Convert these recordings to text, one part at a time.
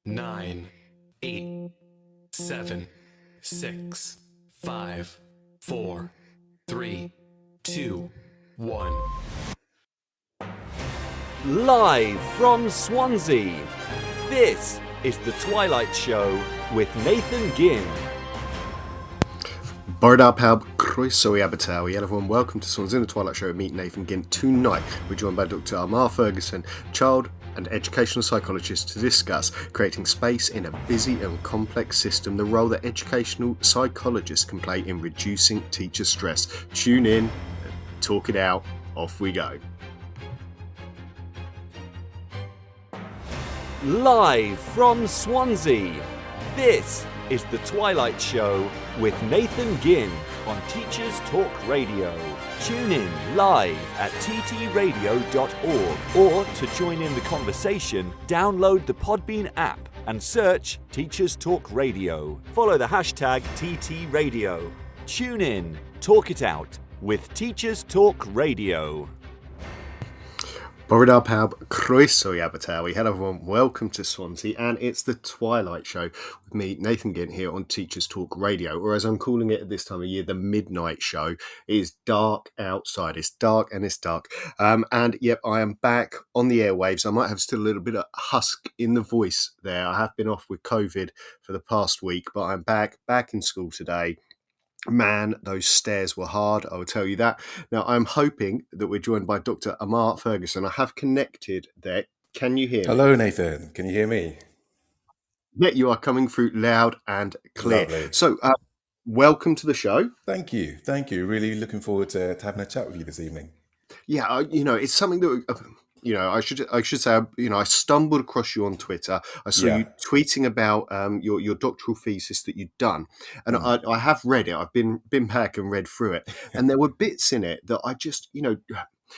9, 8, 7, 6, 5, 4, 3, 2, 1. Live from Swansea, this is the Twilight Show with Nathan Gynn. Bordar Pab, Croeso I Abertawe. Hello everyone, welcome to Swansea the Twilight Show. Meet Nathan Gynn. Tonight we're joined by Dr. Amar Ferguson, child and educational psychologist, to discuss creating space in a busy and complex system, the role that educational psychologists can play in reducing teacher stress. Tune in, talk it out, off we go. Live from Swansea, this is the Twilight Show with Nathan Gynn on Teachers Talk Radio. Tune in live at ttradio.org, or to join in the conversation, download the Podbean app and search Teachers Talk Radio. Follow the hashtag TTRadio. Tune in, talk it out with Teachers Talk Radio. Bordar Pab, Croeso I Abertawe. Hello everyone, welcome to Swansea, and it's the Twilight Show with me, Nathan Gynn, here on Teachers Talk Radio, or as I'm calling it at this time of year, the Midnight Show. It is dark outside, it's dark and it's dark. And yep, I am back on the airwaves. I might have still a little bit of husk in the voice there. I have been off with COVID for the past week, but I'm back in school today. Man, those stairs were hard, I will tell you that. Now, I'm hoping that we're joined by Dr. Amar Ferguson. I have connected there. Can you hear me? Hello, Nathan. Can you hear me? Yeah, you are coming through loud and clear. Lovely. So, welcome to the show. Thank you. Really looking forward to having a chat with you this evening. Yeah, it's something that... I should say, I stumbled across you on Twitter. I saw you tweeting about your doctoral thesis that you'd done, and I have read it. I've been back and read through it, and there were bits in it that I just,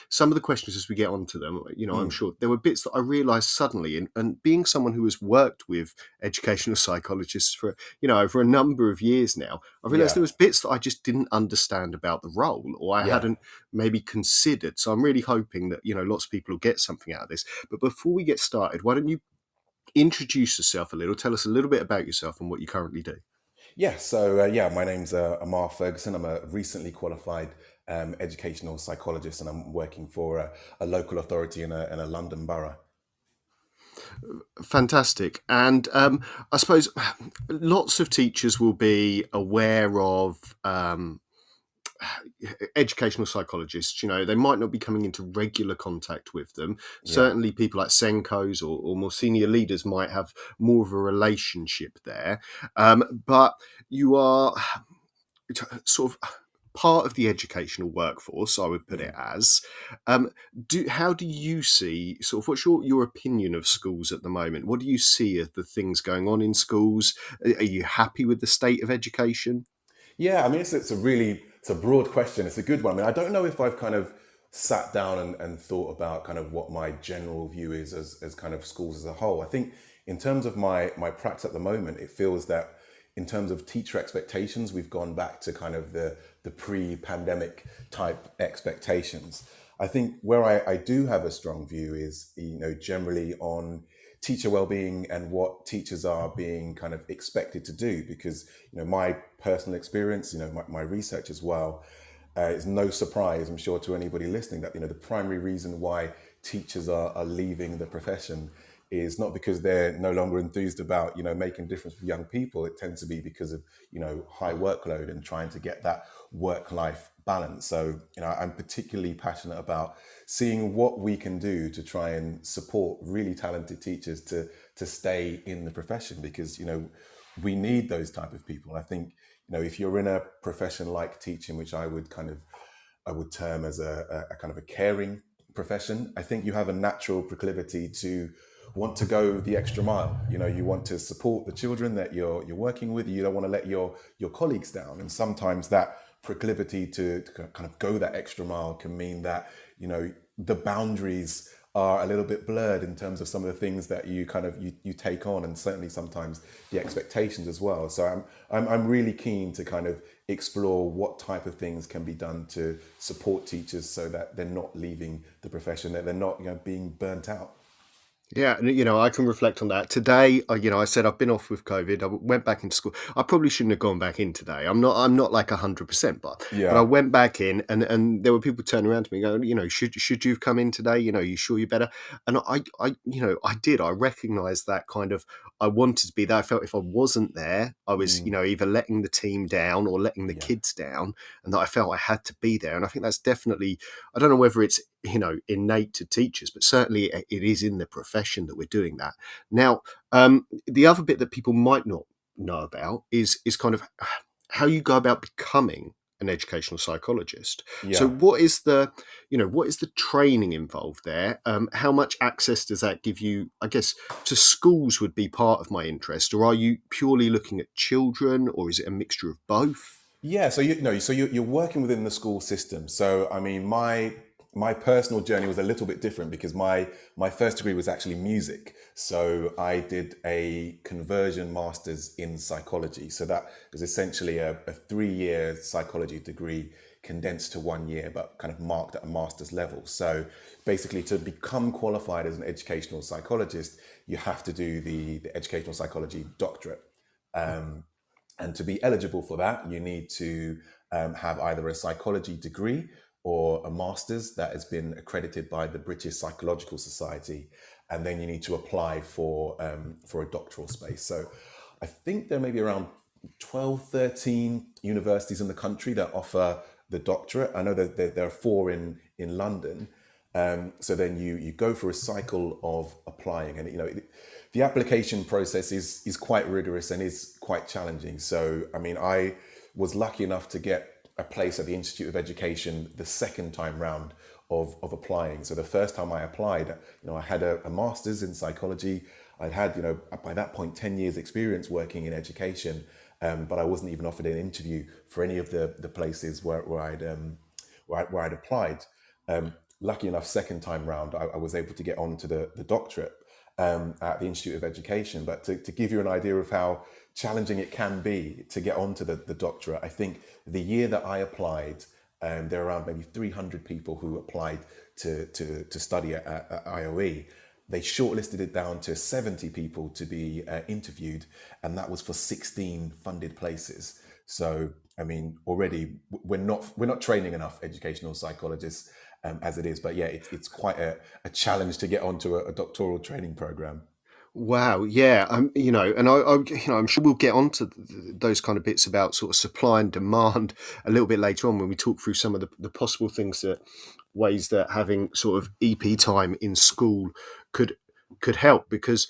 some of the questions as we get onto them, I'm sure there were bits that I realised suddenly, and being someone who has worked with educational psychologists for a number of years now, I realised there was bits that I just didn't understand about the role, or I hadn't maybe considered. So I'm really hoping that lots of people will get something out of this. But before we get started, why don't you introduce yourself a little? Tell us a little bit about yourself and what you currently do. My name's Amar Ferguson. I'm a recently qualified educational psychologist, and I'm working for a local authority in a London borough. Fantastic. And I suppose lots of teachers will be aware of educational psychologists. They might not be coming into regular contact with them. Certainly people like Senkos or more senior leaders might have more of a relationship there. But you are sort of part of the educational workforce, I would put it as. How do you see, sort of, what's your opinion of schools at the moment? What do you see as the things going on in schools? Are you happy with the state of education? Yeah, I mean, it's a broad question. It's a good one. I mean, I don't know if I've kind of sat down and thought about kind of what my general view is as kind of schools as a whole. I think in terms of my practice at the moment, it feels that in terms of teacher expectations, we've gone back to kind of the pre-pandemic type expectations. I think where I do have a strong view is, generally on teacher well-being and what teachers are being kind of expected to do, because, my personal experience, my research as well, is no surprise, I'm sure, to anybody listening, that, the primary reason why teachers are leaving the profession is not because they're no longer enthused about, making a difference for young people. It tends to be because of, high workload and trying to get that work-life balance. So, I'm particularly passionate about seeing what we can do to try and support really talented teachers to stay in the profession, because, we need those type of people. I think, if you're in a profession like teaching, which I would term as a kind of a caring profession, I think you have a natural proclivity to want to go the extra mile. You want to support the children that you're working with. You don't want to let your colleagues down. And sometimes that proclivity to kind of go that extra mile can mean that, the boundaries are a little bit blurred in terms of some of the things that you kind of you take on, and certainly sometimes the expectations as well. So I'm really keen to kind of explore what type of things can be done to support teachers so that they're not leaving the profession, that they're not being burnt out. Yeah, and I can reflect on that. Today, I said I've been off with COVID. I went back into school. I probably shouldn't have gone back in today. I'm not like 100%, but I Yeah. went back in, and there were people turning around to me going, should you have come in today? You sure you're better? And I did. I recognised that kind of. I wanted to be there. I felt if I wasn't there, I was, Mm, either letting the team down or letting the yeah. kids down, and that I felt I had to be there. And I think that's definitely. I don't know whether it's innate to teachers, but certainly it is in the profession that we're doing that. Now, the other bit that people might not know about is kind of how you go about becoming an educational psychologist. So Yeah. what is the training involved there? How much access does that give you? I guess to schools would be part of my interest, or are you purely looking at children, or is it a mixture of both? Yeah, so you're working within the school system. So I mean, my personal journey was a little bit different because my first degree was actually music. So I did a conversion master's in psychology. So that was essentially a 3-year psychology degree condensed to 1 year, but kind of marked at a master's level. So basically, to become qualified as an educational psychologist, you have to do the educational psychology doctorate. Um, and to be eligible for that, you need to have either a psychology degree or a master's that has been accredited by the British Psychological Society. And then you need to apply for a doctoral space. So I think there may be around 12, 13 universities in the country that offer the doctorate. I know that there are 4 in London. So then you go for a cycle of applying, and the application process is quite rigorous and is quite challenging. So I mean, I was lucky enough to get a place at the Institute of Education the second time round of applying. So the first time I applied, I had a master's in psychology. I'd had, by that point, 10 years experience working in education, but I wasn't even offered an interview for any of the places where I'd applied. Lucky enough, second time round, I was able to get on to the doctorate at the Institute of Education. But to give you an idea of how challenging it can be to get onto the doctorate, I think the year that I applied, there were around maybe 300 people who applied to study at IOE. They shortlisted it down to 70 people to be interviewed, and that was for 16 funded places. So, I mean, already we're not training enough educational psychologists as it is. But yeah, it's quite a challenge to get onto a doctoral training program. Wow, yeah, and I'm sure we'll get onto those kind of bits about sort of supply and demand a little bit later on when we talk through some of the possible things ways that having sort of EP time in school could help. Because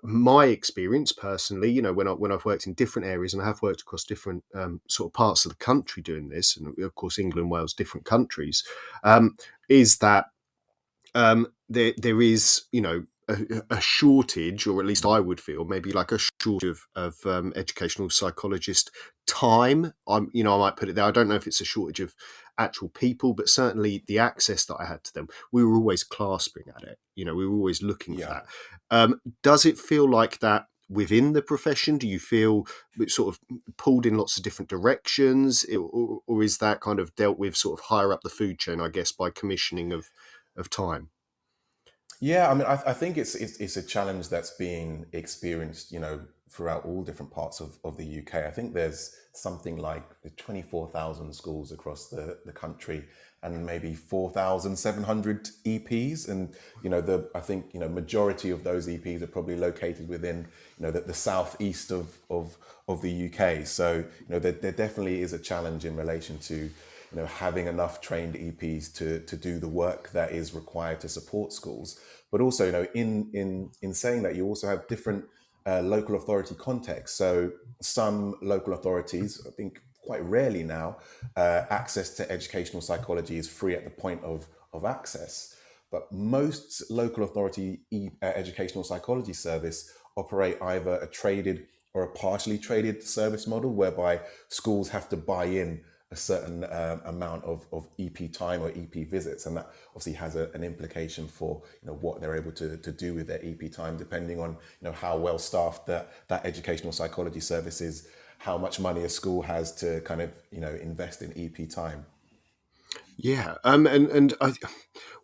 my experience personally, when I've worked in different areas, and I have worked across different sort of parts of the country doing this, and of course England, Wales, different countries, is that there is, a shortage, or at least I would feel maybe like a shortage of educational psychologist time. I might put it there. I don't know if it's a shortage of actual people, but certainly the access that I had to them, we were always clasping at it. We were always looking for Yeah. that. Does it feel like that within the profession? Do you feel it's sort of pulled in lots of different directions, or is that kind of dealt with sort of higher up the food chain, I guess, by commissioning of time? Yeah, I mean, I think it's a challenge that's being experienced, throughout all different parts of the UK. I think there's something like 24,000 schools across the country, and maybe 4,700 EPs. And I think majority of those EPs are probably located within the southeast of the UK. So there definitely is a challenge in relation to having enough trained EPs to do the work that is required to support schools. But also, in saying that, you also have different local authority contexts. So some local authorities, I think quite rarely now, access to educational psychology is free at the point of access. But most local authority educational psychology service operate either a traded or a partially traded service model, whereby schools have to buy in a certain amount of EP time or EP visits, and that obviously has an implication for what they're able to do with their EP time, depending on how well staffed that educational psychology service is, how much money a school has to kind of invest in EP time. Yeah, and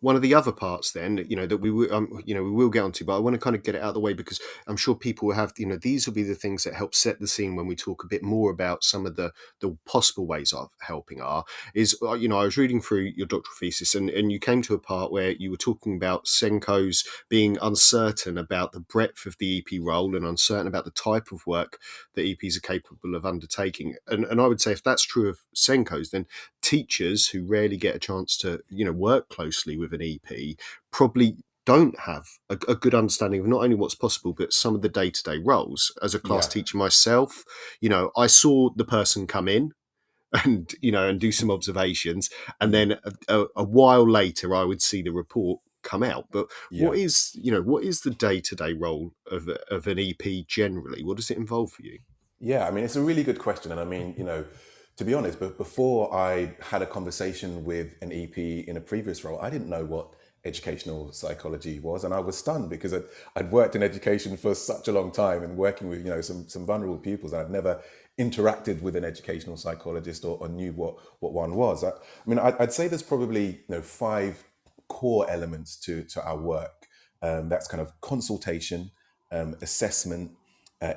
one of the other parts then, that we will, we will get onto, but I want to kind of get it out of the way because I'm sure people will have, these will be the things that help set the scene when we talk a bit more about some of the possible ways of helping are, is, I was reading through your doctoral thesis and you came to a part where you were talking about Senkos being uncertain about the breadth of the EP role and uncertain about the type of work that EPs are capable of undertaking. And I would say if that's true of Senkos, then teachers who rarely get a chance to work closely with an EP probably don't have a good understanding of not only what's possible but some of the day-to-day roles. As a class Yeah. teacher myself, I saw the person come in and do some observations, and then a while later I would see the report come out. But Yeah. what is the day-to-day role of an EP generally? What does it involve for you? Yeah, I mean, it's a really good question. And I mean, to be honest, but before I had a conversation with an EP in a previous role, I didn't know what educational psychology was. And I was stunned because I'd worked in education for such a long time and working with, some vulnerable pupils. And I'd never interacted with an educational psychologist or knew what one was. I mean, I'd say there's probably, 5 core elements to our work. That's kind of consultation, assessment,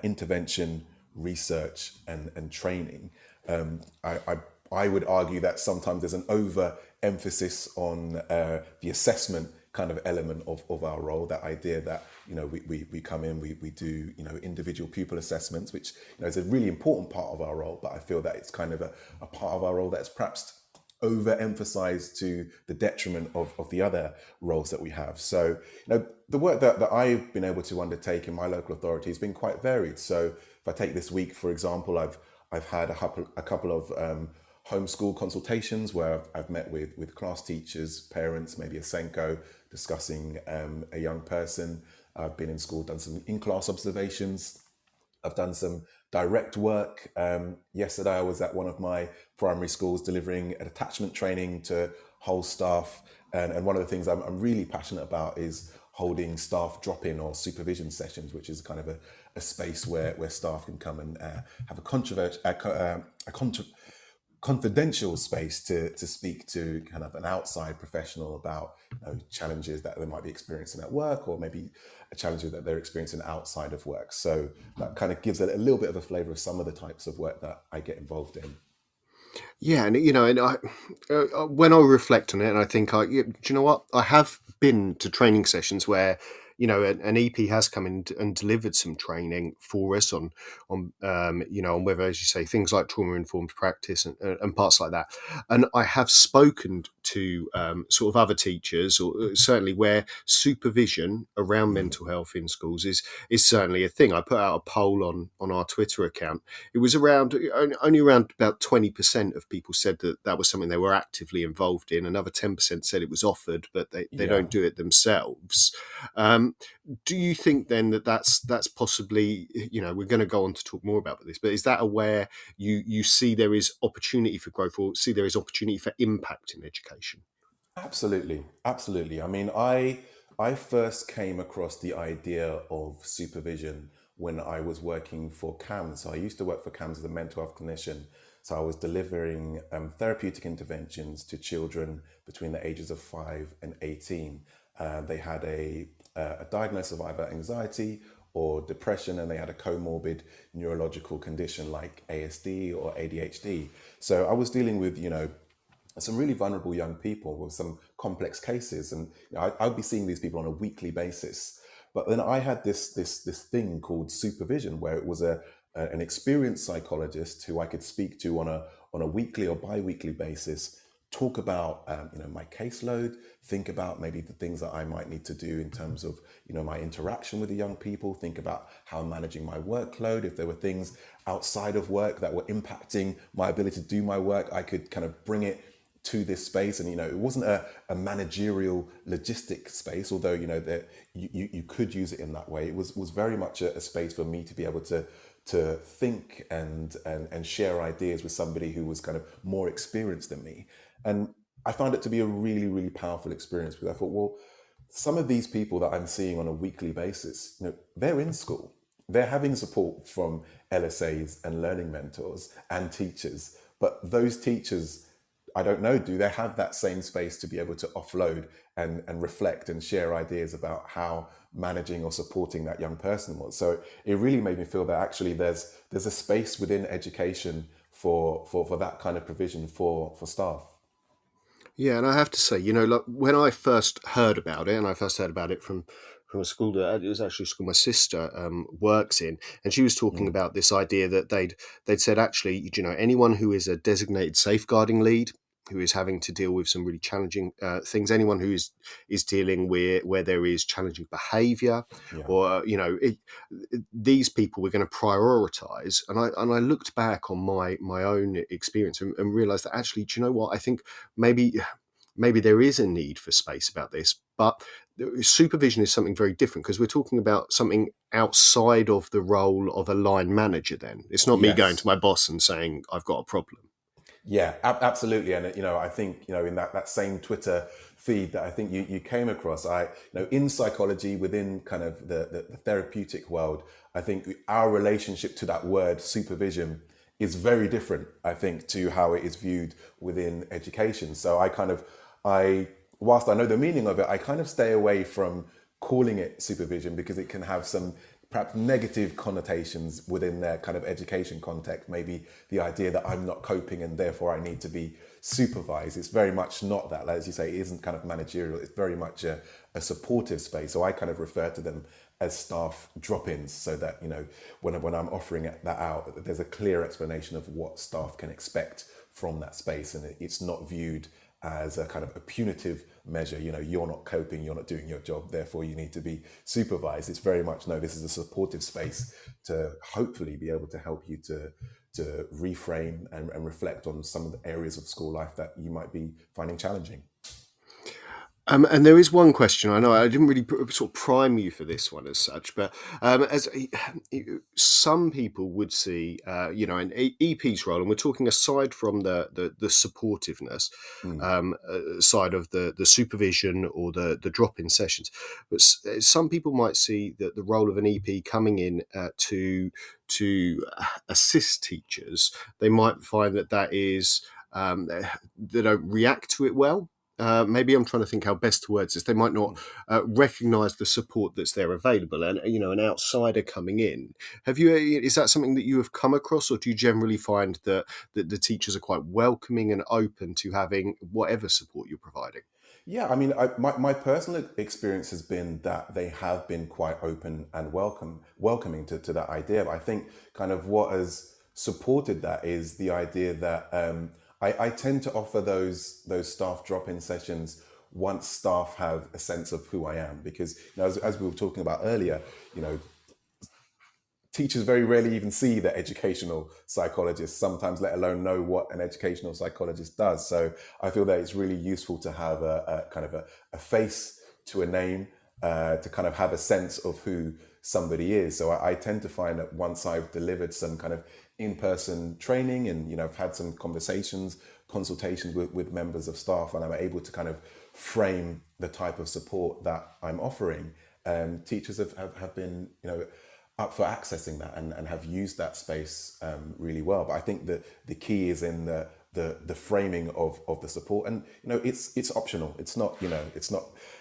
intervention, research, and training. I would argue that sometimes there's an overemphasis on the assessment kind of element of our role. That idea that we come in, we do individual pupil assessments, which is a really important part of our role. But I feel that it's kind of a part of our role that's perhaps overemphasized to the detriment of the other roles that we have. So, the work that I've been able to undertake in my local authority has been quite varied. So, if I take this week, for example, I've had a couple of homeschool consultations where I've met with class teachers, parents, maybe a Senko, discussing a young person. I've been in school, done some in-class observations. I've done some direct work. Yesterday, I was at one of my primary schools delivering an attachment training to whole staff. And one of the things I'm really passionate about is holding staff drop-in or supervision sessions, which is kind of a space where staff can come and have a confidential space to speak to kind of an outside professional about challenges that they might be experiencing at work, or maybe a challenge that they're experiencing outside of work. So that kind of gives it a little bit of a flavor of some of the types of work that I get involved in. Yeah, and I, when I reflect on it, and I think, do you know what? I have been to training sessions where, an EP has come in and delivered some training for us on whether, as you say, things like trauma informed practice and parts like that. And I have spoken to sort of other teachers, or certainly where supervision around mental health in schools is certainly a thing. I put out a poll on our Twitter account. It was only around about 20% of people said that was something they were actively involved in. Another 10% said it was offered, but they don't do it themselves. Do you think then that's possibly, we're going to go on to talk more about this, but is that where you see there is opportunity for growth, or see there is opportunity for impact in education? Absolutely. I mean, I first came across the idea of supervision when I was working for CAMS. So I used to work for CAMS as a mental health clinician. So I was delivering therapeutic interventions to children between the ages of 5 and 18. They had a diagnosis of either anxiety or depression, and they had a comorbid neurological condition like ASD or ADHD. So I was dealing with, some really vulnerable young people with some complex cases, and I'd be seeing these people on a weekly basis. But then I had this thing called supervision, where it was an experienced psychologist who I could speak to on a weekly or bi-weekly basis, talk about my caseload, think about maybe the things that I might need to do in terms of my interaction with the young people, think about how I'm managing my workload. If there were things outside of work that were impacting my ability to do my work, I could kind of bring it to this space. And it wasn't a managerial logistic space, although that you could use it in that way. It was very much a space for me to be able to think and share ideas with somebody who was kind of more experienced than me. And I found it to be a really, really powerful experience, because I thought, well, some of these people that I'm seeing on a weekly basis, they're in school, they're having support from LSAs and learning mentors and teachers, but those teachers I don't know, do they have that same space to be able to offload and reflect and share ideas about how managing or supporting that young person was? So it really made me feel that actually there's a space within education for that kind of provision for staff. Yeah, and I have to say, like when I first heard about it, and I first heard about it from a school that it was actually a school my sister works in, and she was talking about this idea that they'd said actually, anyone who is a designated safeguarding lead, who is having to deal with some really challenging things, anyone who is dealing with where there is challenging behaviour, Yeah. or these people we're going to prioritise. And I looked back on my own experience and realised that actually, do you know what? I think maybe there is a need for space about this, but supervision is something very different, because we're talking about something outside of the role of a line manager. Then it's not me going to my boss and saying I've got a problem. Yeah, absolutely. And, I think, in that same Twitter feed that I think you came across, in psychology, within kind of the therapeutic world, I think our relationship to that word supervision is very different, I think, to how it is viewed within education. So whilst I know the meaning of it, I kind of stay away from calling it supervision, because it can have some perhaps negative connotations within their kind of education context. Maybe the idea that I'm not coping and therefore I need to be supervised. It's very much not that. As you say, it isn't kind of managerial. It's very much a supportive space. So I kind of refer to them as staff drop-ins, so that, when I'm offering that out, there's a clear explanation of what staff can expect from that space. And it's not viewed as a kind of a punitive measure. You're not coping, you're not doing your job, therefore you need to be supervised. It's very much, no, this is a supportive space to hopefully be able to help you to reframe and reflect on some of the areas of school life that you might be finding challenging. And there is one question. I know I didn't really sort of prime you for this one as such, but as some people would see, an EP's role, and we're talking aside from the supportiveness side of the supervision or the drop-in sessions, but some people might see that the role of an EP coming in to assist teachers, they might find that is they don't react to it well. Maybe I'm trying to think how best to words this. They might not recognise the support that's there available, and an outsider coming in. Is that something that you have come across, or do you generally find that the teachers are quite welcoming and open to having whatever support you're providing? Yeah, I mean, my personal experience has been that they have been quite open and welcoming to that idea. But I think kind of what has supported that is the idea that I tend to offer those staff drop-in sessions once staff have a sense of who I am, because as we were talking about earlier, teachers very rarely even see the educational psychologist, sometimes let alone know what an educational psychologist does. So I feel that it's really useful to have a kind of a face to a name, to kind of have a sense of who somebody is. So I tend to find that once I've delivered some kind of in-person training and, I've had some consultations with members of staff, and I'm able to kind of frame the type of support that I'm offering, teachers have been, up for accessing that and have used that space really well. But I think that the key is in the framing of the support, and it's optional. It's not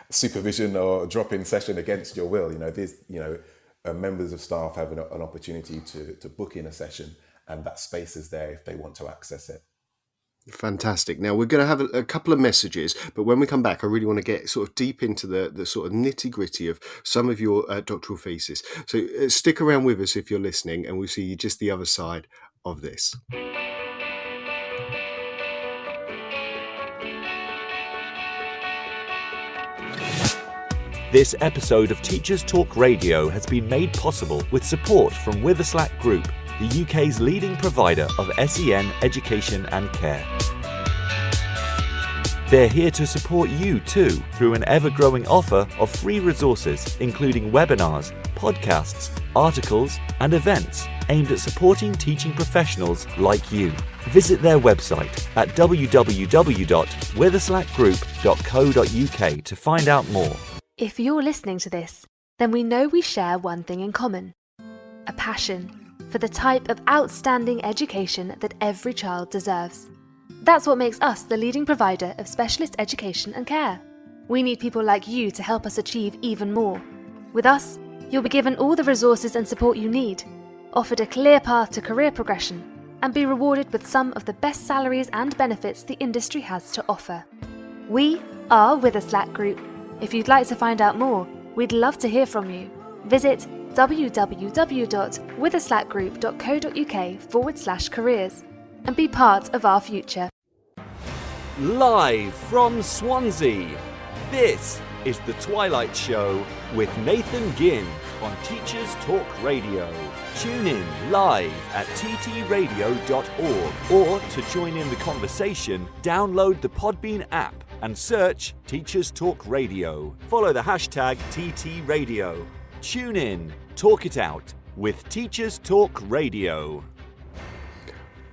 supervision or drop-in session against your will. Members of staff have an opportunity to book in a session, and that space is there if they want to access it. Fantastic. Now we're going to have a couple of messages, but when we come back, I really want to get sort of deep into the sort of nitty-gritty of some of your doctoral thesis. So stick around with us if you're listening, and we'll see you just the other side of this. This episode of Teachers Talk Radio has been made possible with support from Witherslack Group, the UK's leading provider of SEN education and care. They're here to support you too through an ever-growing offer of free resources, including webinars, podcasts, articles, and events aimed at supporting teaching professionals like you. Visit their website at www.witherslackgroup.co.uk to find out more. If you're listening to this, then we know we share one thing in common: a passion for the type of outstanding education that every child deserves. That's what makes us the leading provider of specialist education and care. We need people like you to help us achieve even more. With us, you'll be given all the resources and support you need, offered a clear path to career progression, and be rewarded with some of the best salaries and benefits the industry has to offer. We are Witherslack Group. If you'd like to find out more, we'd love to hear from you. Visit www.witherslackgroup.co.uk/careers and be part of our future. Live from Swansea, this is the Twilight Show with Nathan Gynn on Teachers Talk Radio. Tune in live at ttradio.org, or to join in the conversation, download the Podbean app and search Teachers Talk Radio. Follow the hashtag TTRadio. Tune in, talk it out with Teachers Talk Radio.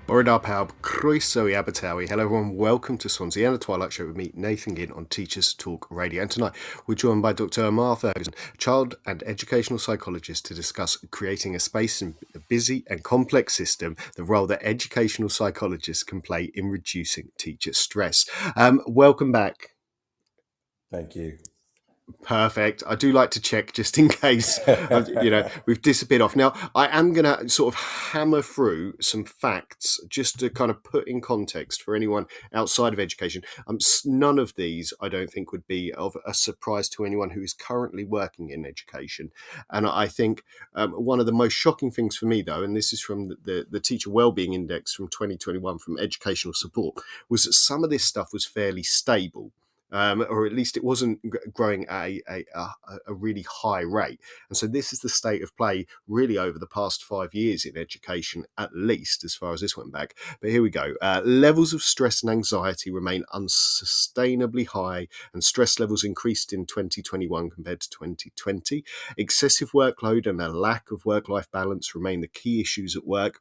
Bore pawb, croeso I Abertawe. Hello everyone, welcome to Swansea and the Twilight Show with me, Nathan Gynn, on Teachers Talk Radio. And tonight we're joined by Dr. Omar Ferguson, child and educational psychologist, to discuss creating a space in a busy and complex system, the role that educational psychologists can play in reducing teacher stress. Welcome back. Thank you. Perfect. I do like to check just in case, we've disappeared off. Now, I am going to sort of hammer through some facts just to kind of put in context for anyone outside of education. None of these, I don't think, would be of a surprise to anyone who is currently working in education. And I think one of the most shocking things for me, though, and this is from the Teacher Wellbeing Index from 2021 from Educational Support, was that some of this stuff was fairly stable. Or at least it wasn't growing at a really high rate. And so this is the state of play really over the past 5 years in education, at least as far as this went back. But here we go. Levels of stress and anxiety remain unsustainably high, and stress levels increased in 2021 compared to 2020. Excessive workload and a lack of work-life balance remain the key issues at work,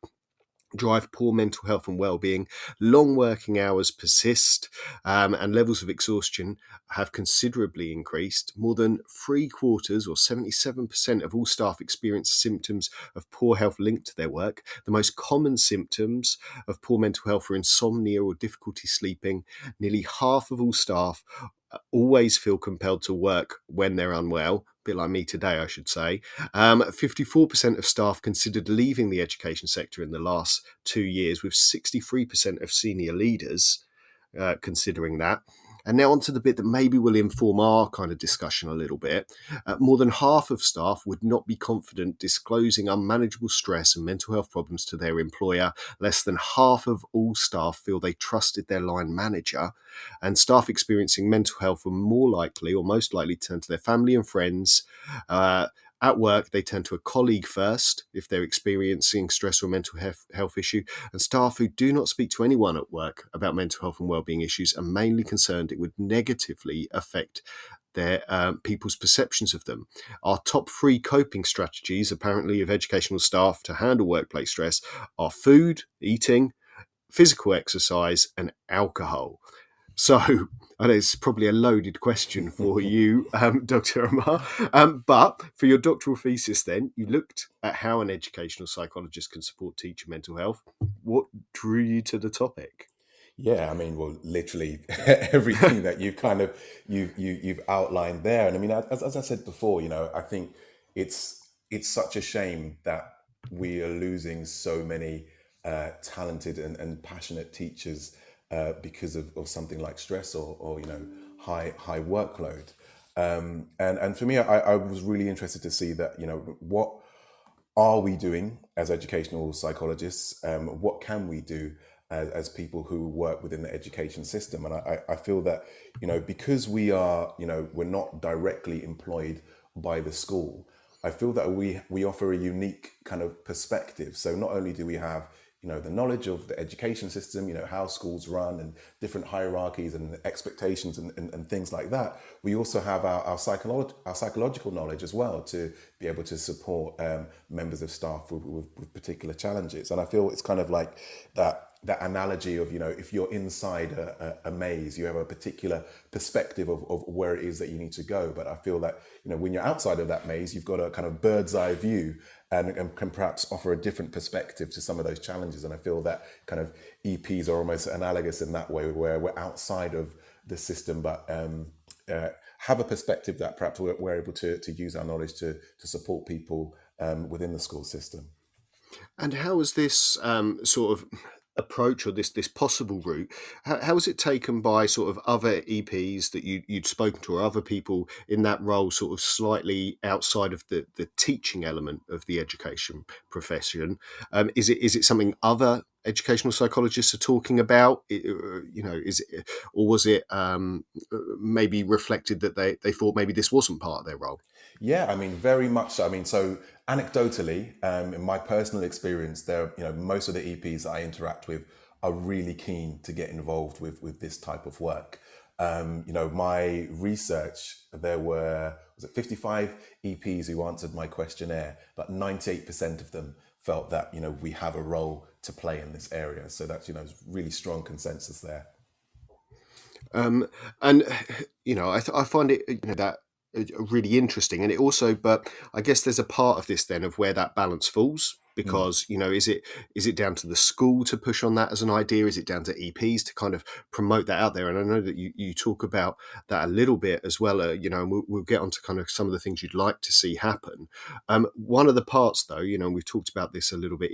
drive poor mental health and well-being. Long working hours persist, and levels of exhaustion have considerably increased. More than 3/4 or 77% of all staff experience symptoms of poor health linked to their work. The most common symptoms of poor mental health are insomnia or difficulty sleeping. Nearly half of all staff always feel compelled to work when they're unwell, a bit like me today, I should say. 54% of staff considered leaving the education sector in the last 2 years, with 63% of senior leaders considering that. And now on to the bit that maybe will inform our kind of discussion a little bit. More than half of staff would not be confident disclosing unmanageable stress and mental health problems to their employer. Less than half of all staff feel they trusted their line manager. And staff experiencing mental health were more likely or most likely to turn to their family and friends. At work, they turn to a colleague first if they're experiencing stress or mental health issue. And staff who do not speak to anyone at work about mental health and wellbeing issues are mainly concerned it would negatively affect their people's perceptions of them. Our top 3 coping strategies, apparently, of educational staff to handle workplace stress are food, eating, physical exercise, and alcohol. So, I know it's probably a loaded question for you, Dr. Omar, but for your doctoral thesis then, you looked at how an educational psychologist can support teacher mental health. What drew you to the topic? Yeah, I mean, well, literally everything that you've kind of you've outlined there. And I mean, as I said before, I think it's such a shame that we are losing so many talented and passionate teachers because of something like stress or high workload. And for me, I was really interested to see that, what are we doing as educational psychologists? What can we do as people who work within the education system? And I feel that, because we are, we're not directly employed by the school, I feel that we offer a unique kind of perspective. So not only do we have the knowledge of the education system, how schools run and different hierarchies and expectations and things like that. We also have our psychological knowledge as well to be able to support members of staff with particular challenges. And I feel it's kind of like that that analogy of, if you're inside a maze, you have a particular perspective of where it is that you need to go. But I feel that, when you're outside of that maze, you've got a kind of bird's eye view and can perhaps offer a different perspective to some of those challenges. And I feel that kind of EPs are almost analogous in that way, where we're outside of the system, but have a perspective that perhaps we're able to use our knowledge to support people within the school system. And how is this sort of approach, or this possible route, how is it taken by sort of other EPs that you'd spoken to, or other people in that role, sort of slightly outside of the teaching element of the education profession? Is it something other educational psychologists are talking about? Is it, or was it maybe reflected that they thought maybe this wasn't part of their role? Yeah, I mean, very much so. I mean, so anecdotally, in my personal experience, most of the EPs I interact with are really keen to get involved with this type of work. My research, there was 55 EPs who answered my questionnaire, but 98% of them felt that, we have a role to play in this area. So that's, really strong consensus there. And I find it, that really interesting, and it also, but I guess there's a part of this then of where that balance falls, because is it down to the school to push on that as an idea? Is it down to EPs to kind of promote that out there? And I know that you talk about that a little bit as well, and we'll get onto kind of some of the things you'd like to see happen. One of the parts, though, we've talked about this a little bit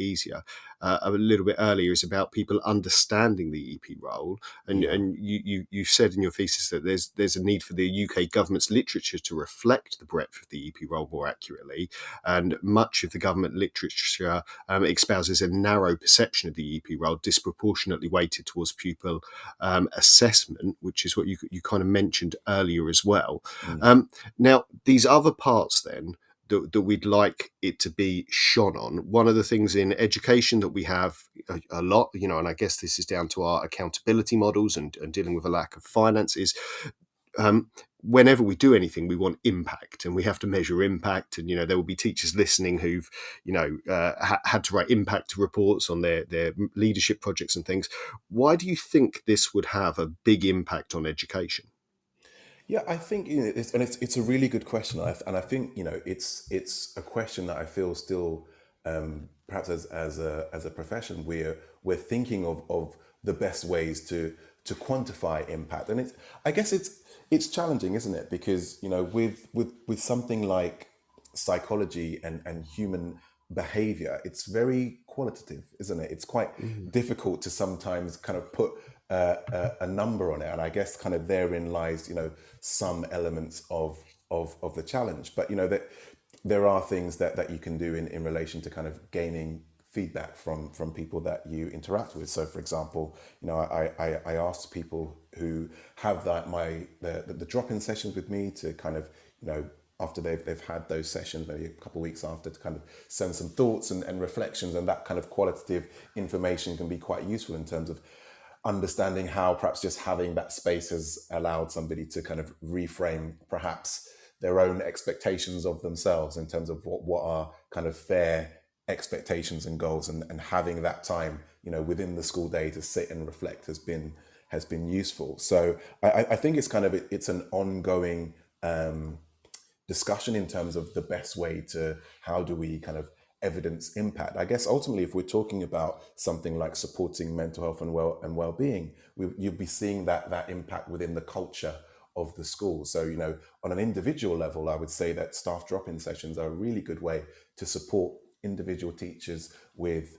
earlier, is about people understanding the EP role, and you said in your thesis that there's a need for the UK government's literature to reflect the breadth of the EP role more accurately, and much of the government literature espouses a narrow perception of the EP role, disproportionately weighted towards pupil assessment, which is what you kind of mentioned earlier as well. Now, these other parts then that we'd like it to be shone on. One of the things in education that we have a lot, and I guess this is down to our accountability models and dealing with a lack of finance, is whenever we do anything, we want impact, and we have to measure impact. And there will be teachers listening who've had to write impact reports on their leadership projects and things. Why do you think this would have a big impact on education? Yeah, I think it's a really good question, and I think it's a question that I feel still perhaps as a profession we're thinking of the best ways to quantify impact, and I guess it's challenging, isn't it? Because with something like psychology and human behavior, it's very qualitative, isn't it? It's quite difficult to sometimes kind of put a number on it, and I guess kind of therein lies some elements of the challenge. But that there are things that you can do in relation to kind of gaining feedback from people that you interact with. So for example, I asked people who have the drop-in sessions with me to kind of after they've had those sessions, maybe a couple of weeks after, to kind of send some thoughts and reflections, and that kind of qualitative information can be quite useful in terms of understanding how perhaps just having that space has allowed somebody to kind of reframe perhaps their own expectations of themselves in terms of what are kind of fair expectations and goals, and having that time within the school day to sit and reflect has been useful. So I think it's an ongoing discussion in terms of the best way to, how do we kind of evidence impact. I guess ultimately, if we're talking about something like supporting mental health and well-being, you'll be seeing that impact within the culture of the school. So on an individual level, I would say that staff drop-in sessions are a really good way to support individual teachers with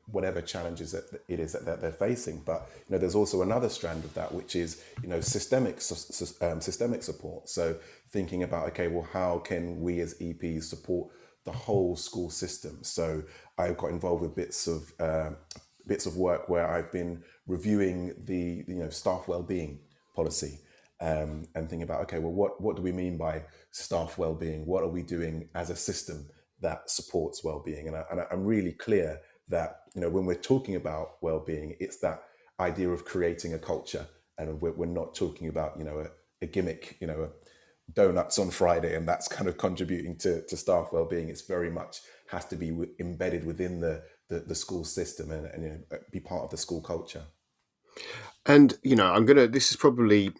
whatever challenges that it is that they're facing. But there's also another strand of that, which is systemic support. So thinking about, okay, well, how can we as EPs support the whole school system? So I got involved with bits of work where I've been reviewing the staff well-being policy, and thinking about, okay, well, what do we mean by staff well-being? What are we doing as a system that supports well-being? And I'm really clear that when we're talking about well-being, it's that idea of creating a culture, and we're not talking about a gimmick, donuts on Friday, and that's kind of contributing to staff well-being. It's very much has to be embedded within the the school system and be part of the school culture. And this is probably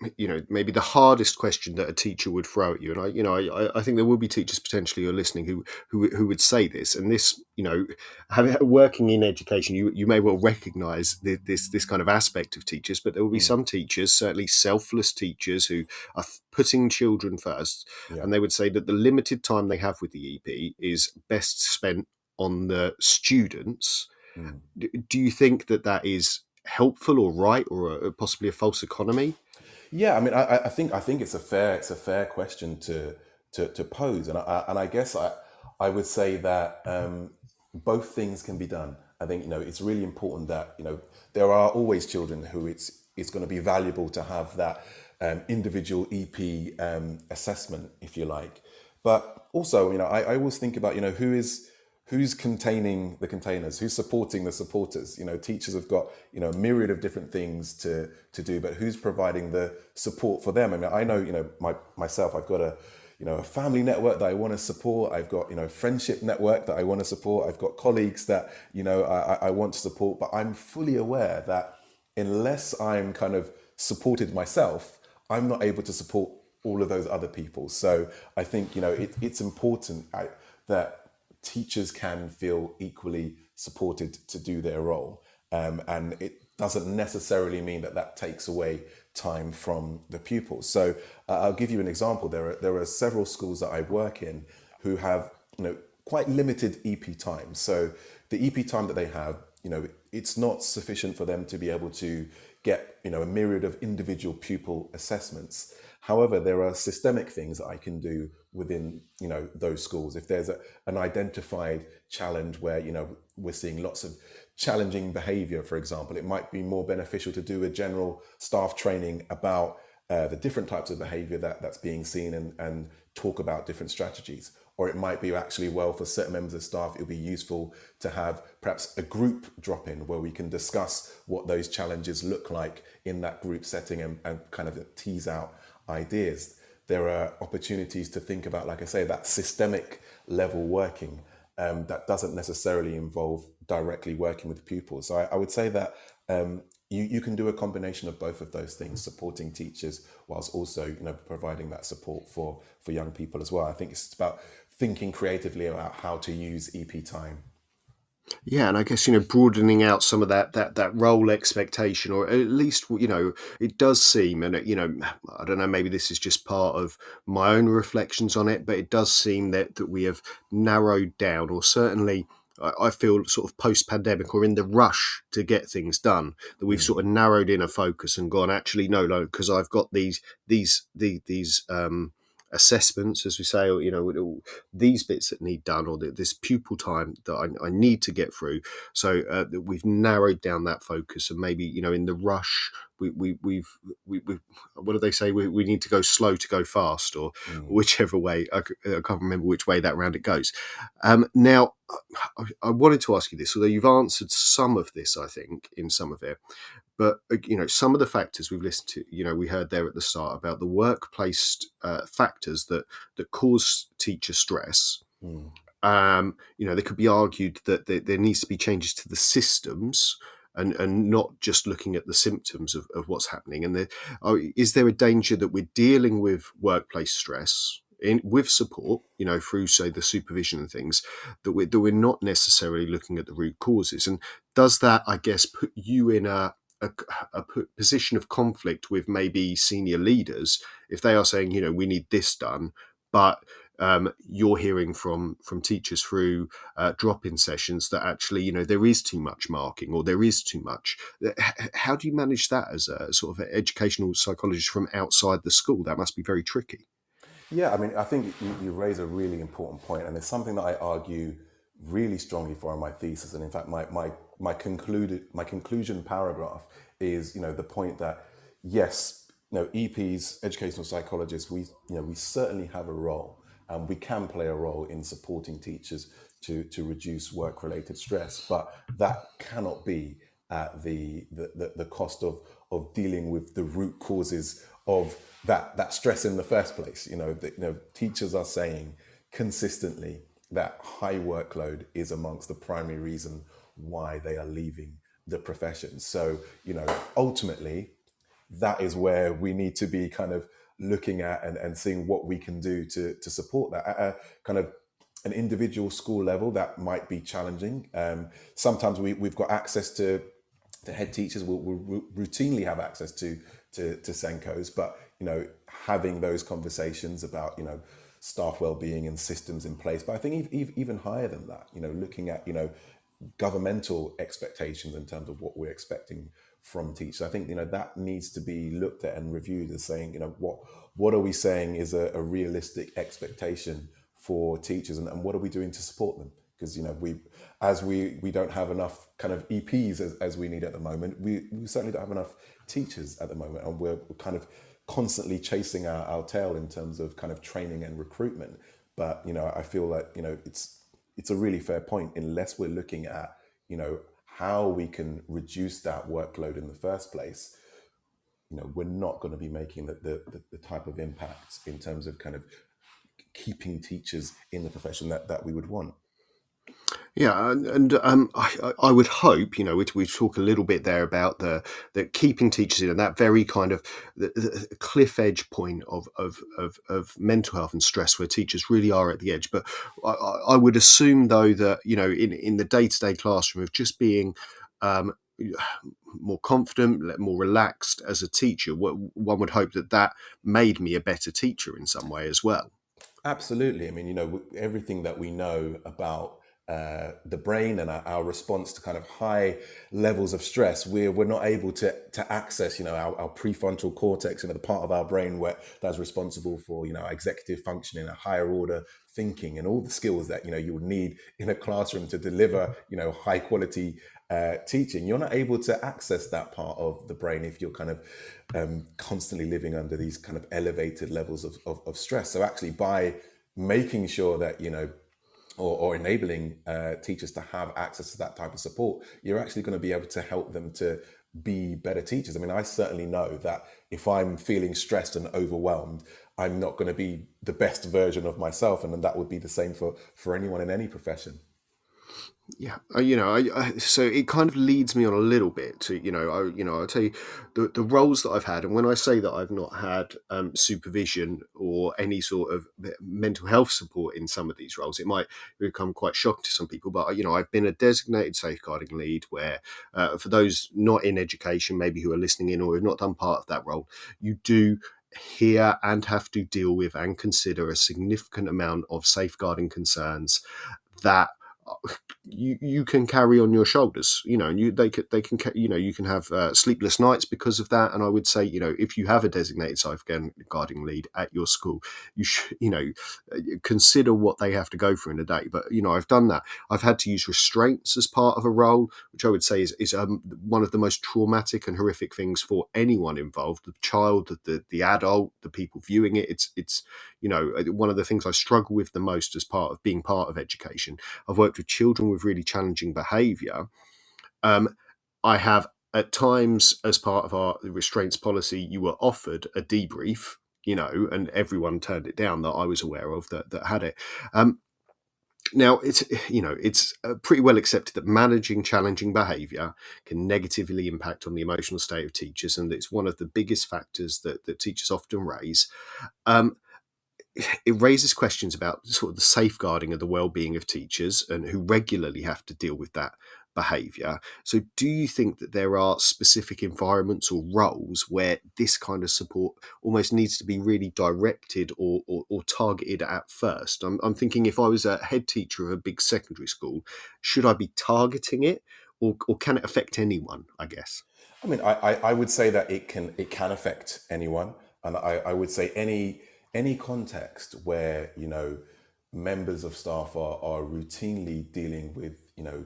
maybe the hardest question that a teacher would throw at you. And I think there will be teachers potentially who are listening who would say this. And this, working in education, you may well recognise this kind of aspect of teachers, but there will be some teachers, certainly selfless teachers, who are putting children first, and they would say that the limited time they have with the EP is best spent on the students. Do you think that is helpful or right, or possibly a false economy? Yeah, I mean, I think it's a fair question to pose, and I guess I would say that both things can be done. I think it's really important that there are always children who it's going to be valuable to have that individual EP assessment, if you like, but also I always think about who's containing the containers, who's supporting the supporters. Teachers have got a myriad of different things to do, but who's providing the support for them? I mean, I know myself, I've got a family network that I want to support. I've got a friendship network that I want to support. I've got colleagues that I want to support. But I'm fully aware that unless I'm kind of supported myself, I'm not able to support all of those other people. So I think it's important that teachers can feel equally supported to do their role, and it doesn't necessarily mean that takes away time from the pupils. So I'll give you an example. There are several schools that I work in who have quite limited EP time. So the EP time that they have, it's not sufficient for them to be able to get a myriad of individual pupil assessments. However, there are systemic things that I can do within those schools. If there's an identified challenge where we're seeing lots of challenging behavior, for example, it might be more beneficial to do a general staff training about the different types of behavior that's being seen and talk about different strategies. Or it might be actually, well, for certain members of staff, it would be useful to have perhaps a group drop-in where we can discuss what those challenges look like in that group setting and kind of tease out ideas. There are opportunities to think about, like I say, that systemic level working that doesn't necessarily involve directly working with pupils. So I would say that you can do a combination of both of those things, supporting teachers whilst also providing that support for young people as well. I think it's about thinking creatively about how to use EP time. Yeah, and I guess broadening out some of that role expectation, or at least it does seem, and I don't know, maybe this is just part of my own reflections on it, but it does seem that we have narrowed down, or certainly I feel sort of post-pandemic or in the rush to get things done, that we've sort of narrowed in a focus and gone, actually no, because I've got these assessments, as we say, or these bits that need done, or this pupil time that I need to get through. So that we've narrowed down that focus, and maybe in the rush we've what do they say? We need to go slow to go fast, or whichever way. I can't remember which way that round it goes. Now, I wanted to ask you this, although you've answered some of this, I think, in some of it. But, some of the factors we've listened to, we heard there at the start about the workplace factors that cause teacher stress. They could be argued that there needs to be changes to the systems and not just looking at the symptoms of what's happening. And is there a danger that we're dealing with workplace stress with support, through, say, the supervision and things, that we're not necessarily looking at the root causes? And does that, I guess, put you in a position of conflict with maybe senior leaders if they are saying, we need this done, but you're hearing from teachers through drop-in sessions that actually, there is too much marking, or there is too much. How do you manage that as a sort of educational psychologist from outside the school? That must be very tricky. Yeah, I mean, I think you raise a really important point, and it's something that I argue really strongly for in my thesis. And in fact, my conclusion paragraph is, the point that yes, EPs, educational psychologists, we certainly have a role, and we can play a role in supporting teachers to reduce work-related stress, but that cannot be at the cost of dealing with the root causes of that stress in the first place. Teachers are saying consistently that high workload is amongst the primary reason why they are leaving the profession. So, ultimately, that is where we need to be kind of looking at and seeing what we can do to support that at a kind of an individual school level. That might be challenging. Sometimes we've got access to head teachers. We'll routinely have access to Senkos, but having those conversations about staff well-being and systems in place. But I think even higher than that, looking at governmental expectations in terms of what we're expecting from teachers. I think that needs to be looked at and reviewed as saying what are we saying is a realistic expectation for teachers, and what are we doing to support them? Because we don't have enough kind of EPs as we need at the moment. We certainly don't have enough teachers at the moment, and we're kind of constantly chasing our tail in terms of kind of training and recruitment. But I feel like it's a really fair point, unless we're looking at how we can reduce that workload in the first place. We're not going to be making the type of impact in terms of kind of keeping teachers in the profession that we would want. Yeah, and I would hope, we talk a little bit there about the keeping teachers in, and that very kind of the cliff edge point of mental health and stress, where teachers really are at the edge. But I would assume, though, that in the day-to-day classroom, of just being more confident, more relaxed as a teacher, one would hope that made me a better teacher in some way as well. Absolutely. I mean, everything that we know about the brain and our response to kind of high levels of stress, we're not able to access, our prefrontal cortex, the part of our brain that's responsible for, our executive functioning, a higher order thinking, and all the skills that, you would need in a classroom to deliver, high quality teaching. You're not able to access that part of the brain if you're kind of constantly living under these kind of elevated levels of stress. So actually, by making sure that, or enabling teachers to have access to that type of support, you're actually going to be able to help them to be better teachers. I mean, I certainly know that if I'm feeling stressed and overwhelmed, I'm not going to be the best version of myself. And that would be the same for anyone in any profession. Yeah, so it kind of leads me on a little bit to, I'll tell you the roles that I've had. And when I say that I've not had supervision or any sort of mental health support in some of these roles, it might become quite shocking to some people. But, I've been a designated safeguarding lead where, for those not in education, maybe who are listening in or have not done part of that role, you do hear and have to deal with and consider a significant amount of safeguarding concerns that you can carry on your shoulders, and you can have sleepless nights because of that. And I would say, if you have a designated safeguarding lead at your school, you should, consider what they have to go through in a day. But I've done that. I've had to use restraints as part of a role, which I would say is one of the most traumatic and horrific things for anyone involved: the child, the adult, the people viewing it. It's one of the things I struggle with the most as part of being part of education. I've worked with children with really challenging behaviour. I have at times, as part of our restraints policy, you were offered a debrief, and everyone turned it down that I was aware of that had it. Now, it's pretty well accepted that managing challenging behaviour can negatively impact on the emotional state of teachers, and it's one of the biggest factors that teachers often raise. It raises questions about sort of the safeguarding of the well-being of teachers and who regularly have to deal with that behaviour. So do you think that there are specific environments or roles where this kind of support almost needs to be really directed or targeted at first? I'm thinking, if I was a head teacher of a big secondary school, should I be targeting it, or can it affect anyone, I guess? I mean, I would say that it can affect anyone. And I would say any context where, members of staff are routinely dealing with,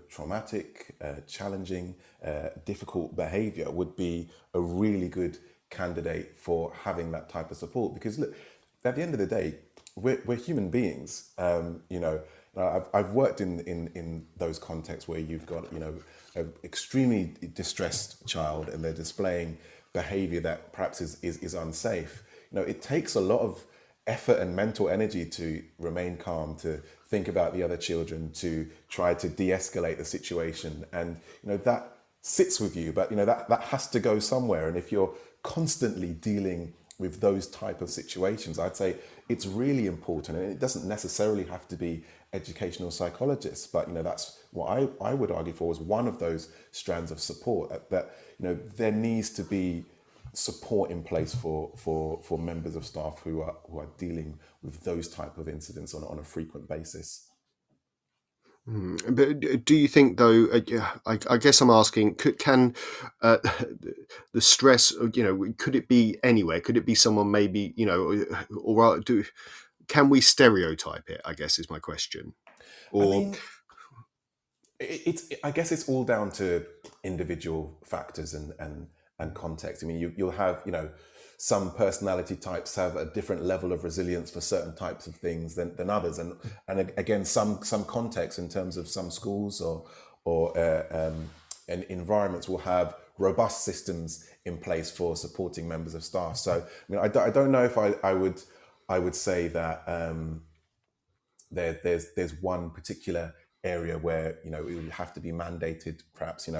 traumatic, challenging, difficult behavior would be a really good candidate for having that type of support. Because look, at the end of the day, we're human beings. I've worked in those contexts where you've got, an extremely distressed child and they're displaying behavior that perhaps is unsafe. It takes a lot of effort and mental energy to remain calm, to think about the other children, to try to de-escalate the situation. And, that sits with you, but, that has to go somewhere. And if you're constantly dealing with those type of situations, I'd say it's really important. And it doesn't necessarily have to be educational psychologists, but, that's what I would argue for as one of those strands of support, that, there needs to be support in place for members of staff who are dealing with those type of incidents on a frequent basis. But do you think, though, I guess I'm asking, can the stress, could it be anywhere? Could it be someone maybe, or can we stereotype it, I guess is my question. Or I guess it's all down to individual factors and context. I mean, you'll have, some personality types have a different level of resilience for certain types of things than others, and again, some context in terms of some schools or and environments will have robust systems in place for supporting members of staff. So, I mean, I don't know if I would say that there's one particular area where it would have to be mandated, perhaps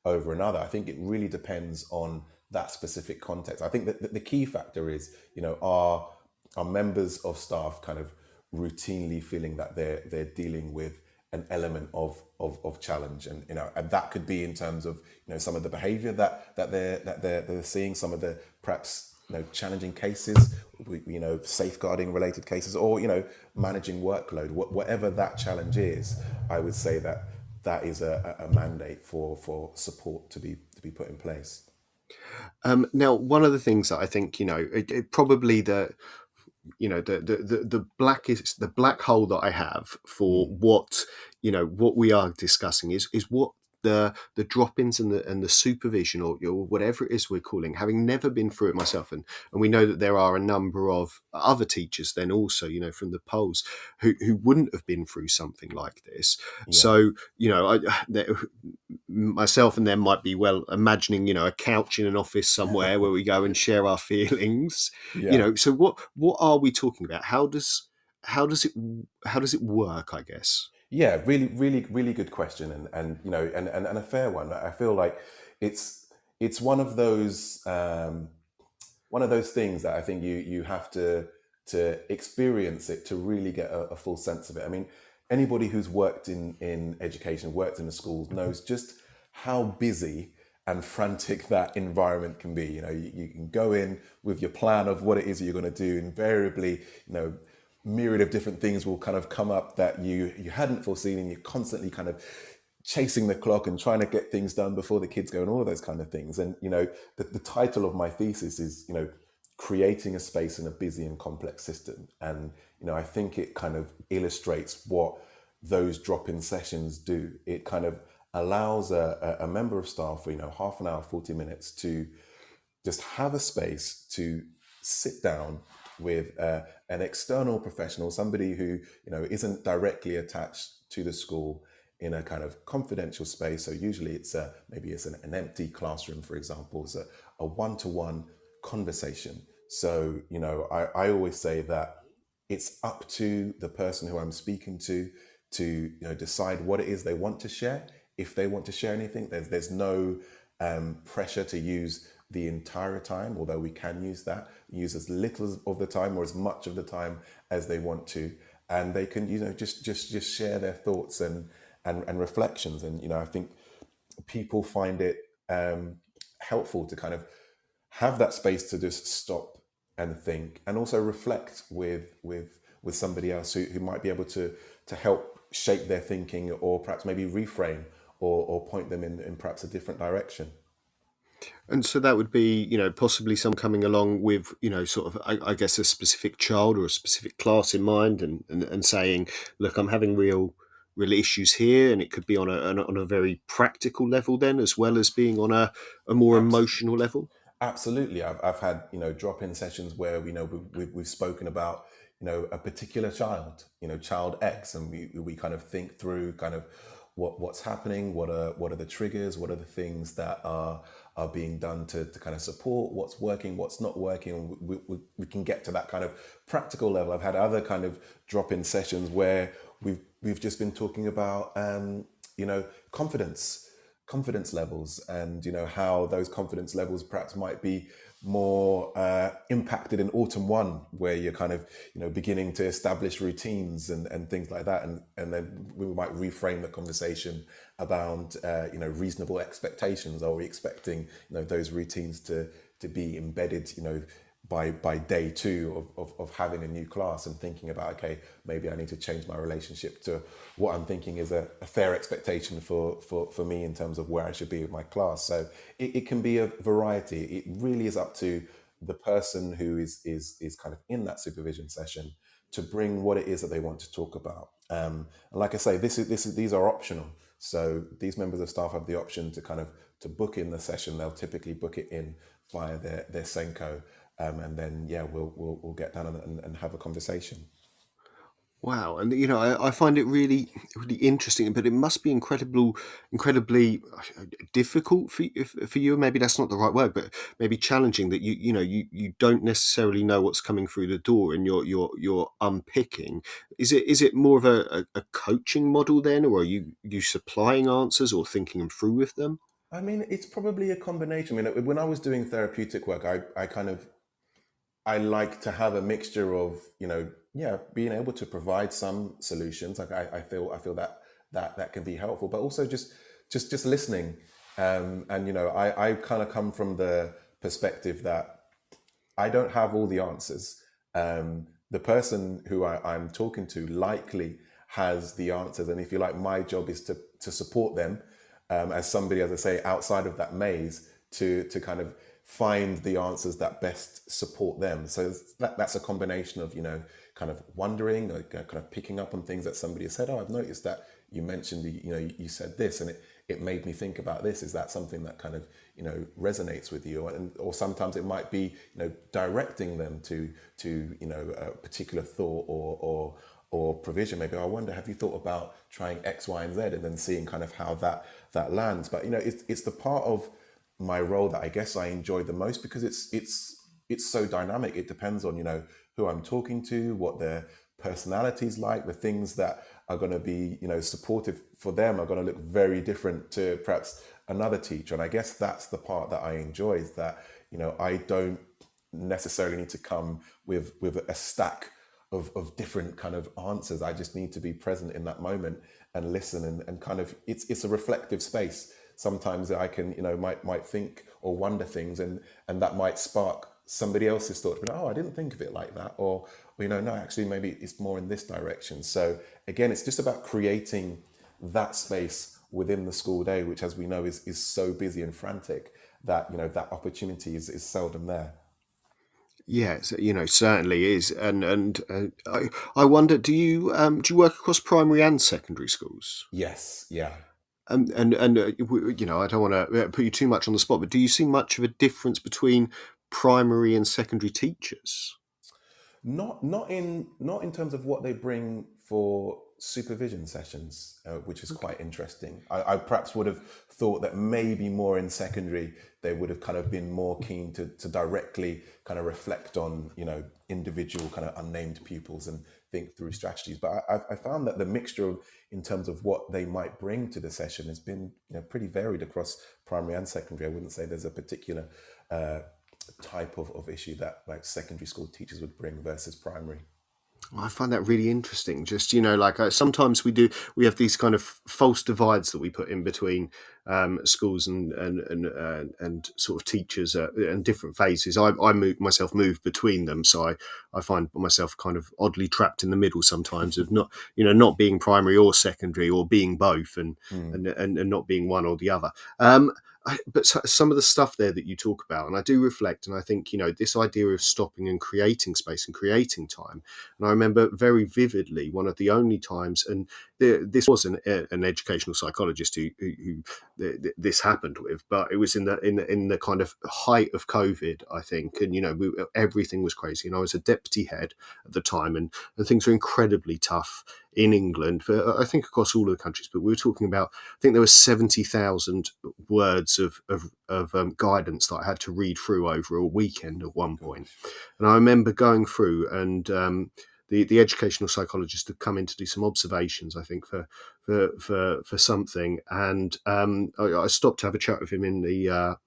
over another. I think it really depends on that specific context. I think that the key factor is, are members of staff kind of routinely feeling that they're dealing with an element of challenge, and and that could be in terms of some of the behaviour that they're seeing, some of the perhaps challenging cases, safeguarding related cases, or managing workload, whatever that challenge is. I would say that is a mandate for support to be put in place. Now, one of the things that I think, probably the black hole that I have for what we are discussing is what the drop-ins and the supervision or whatever it is we're calling, having never been through it myself, and we know that there are a number of other teachers then also from the polls who wouldn't have been through something like this. So myself and them might be imagining a couch in an office somewhere where we go and share our feelings. So what are we talking about? How does it work, I guess? Yeah, really, really, really good question, and a fair one. I feel like it's one of those things that I think you have to experience it to really get a full sense of it. I mean, anybody who's worked in education, worked in the schools, knows just how busy and frantic that environment can be. You can go in with your plan of what it is that you're going to do. Invariably, myriad of different things will kind of come up that you hadn't foreseen, and you're constantly kind of chasing the clock and trying to get things done before the kids go and all of those kind of things. And the title of my thesis is creating a space in a busy and complex system. And I think it kind of illustrates what those drop-in sessions do. It kind of allows a member of staff for half an hour, 40 minutes to just have a space to sit down with an external professional, somebody who isn't directly attached to the school, in a kind of confidential space. So usually it's maybe it's an empty classroom, for example. It's a one-to-one conversation. So I always say that it's up to the person who I'm speaking to decide what it is they want to share. If they want to share anything, there's no pressure to use the entire time, although we can use as little of the time or as much of the time as they want to, and they can just share their thoughts and reflections. And I think people find it helpful to kind of have that space to just stop and think, and also reflect with somebody else who might be able to help shape their thinking, or perhaps maybe reframe or point them in perhaps a different direction. And so that would be, possibly some coming along with, sort of, I guess, a specific child or a specific class in mind, and saying, look, I'm having real issues here, and it could be on a very practical level then, as well as being on a more emotional level. Absolutely, I've had drop-in sessions where we've spoken about a particular child, child X, and we kind of think through kind of what's happening, what are the triggers, what are the things that are being done to kind of support what's working, what's not working. We can get to that kind of practical level. I've had other kind of drop-in sessions where we've just been talking about confidence levels, and how those confidence levels perhaps might be more impacted in autumn one, where you're kind of beginning to establish routines and things like that, and then we might reframe the conversation about reasonable expectations. Are we expecting those routines to be embedded by day two of having a new class, and thinking about, okay, maybe I need to change my relationship to what I'm thinking is a fair expectation for me in terms of where I should be with my class. So it can be a variety. It really is up to the person who is kind of in that supervision session to bring what it is that they want to talk about. And like I say, these are optional. So these members of staff have the option to book in the session. They'll typically book it in via their Senko. And then, we'll get down and have a conversation. Wow, and I find it really, really interesting, but it must be incredibly difficult for you. Maybe that's not the right word, but maybe challenging that you don't necessarily know what's coming through the door, and you're unpicking. Is it more of a coaching model then, or are you supplying answers or thinking them through with them? I mean, it's probably a combination. I mean, when I was doing therapeutic work, I like to have a mixture of, being able to provide some solutions. Like I feel that can be helpful, but also just listening. I kind of come from the perspective that I don't have all the answers. The person who I'm talking to likely has the answers. And if you like, my job is to support them as somebody, as I say, outside of that maze, to kind of find the answers that best support them. So that's a combination of, kind of wondering, or kind of picking up on things that somebody has said. Oh, I've noticed that you mentioned, you said this, and it made me think about this. Is that something that kind of, resonates with you? Or sometimes it might be, directing them to a particular thought or provision. Maybe, I wonder, have you thought about trying X, Y, and Z, and then seeing kind of how that lands. But, it's the part of my role that I guess I enjoy the most, because it's so dynamic. It depends on who I'm talking to, what their personality's like. The things that are going to be supportive for them are going to look very different to perhaps another teacher. And I guess that's the part that I enjoy, is that I don't necessarily need to come with a stack of different kind of answers. I just need to be present in that moment and listen, and kind of it's a reflective space. Sometimes I can, might think or wonder things, and that might spark somebody else's thoughts. But, I didn't think of it like that. Or, no, actually, maybe it's more in this direction. So again, it's just about creating that space within the school day, which, as we know, is so busy and frantic that, that opportunity is seldom there. Yes, certainly is. And I wonder, do you work across primary and secondary schools? Yes, yeah. And I don't want to put you too much on the spot, but do you see much of a difference between primary and secondary teachers? Not in terms of what they bring for supervision sessions, which is quite interesting. I perhaps would have thought that maybe more in secondary they would have kind of been more keen to directly kind of reflect on individual kind of unnamed pupils and think through strategies. But I found that the mixture in terms of what they might bring to the session has been pretty varied across primary and secondary. I wouldn't say there's a particular type of issue that like secondary school teachers would bring versus primary. I find that really interesting. Just, sometimes we have these kind of false divides that we put in between schools and sort of teachers and different phases. I move between them. So I find myself kind of oddly trapped in the middle sometimes of not being primary or secondary, or being both and not being one or the other. But some of the stuff there that you talk about, and I do reflect, and I think, this idea of stopping and creating space and creating time. And I remember very vividly one of the only times, and this wasn't an educational psychologist who this happened with, but it was in the kind of height of COVID, I think, and everything was crazy, and I was a deputy head at the time, and things were incredibly tough in England, but I think across all of the countries. But we were talking about, I think there was 70,000 words of guidance that I had to read through over a weekend at one point, and I remember going through and. The educational psychologist had come in to do some observations, I think, for something, and I stopped to have a chat with him in the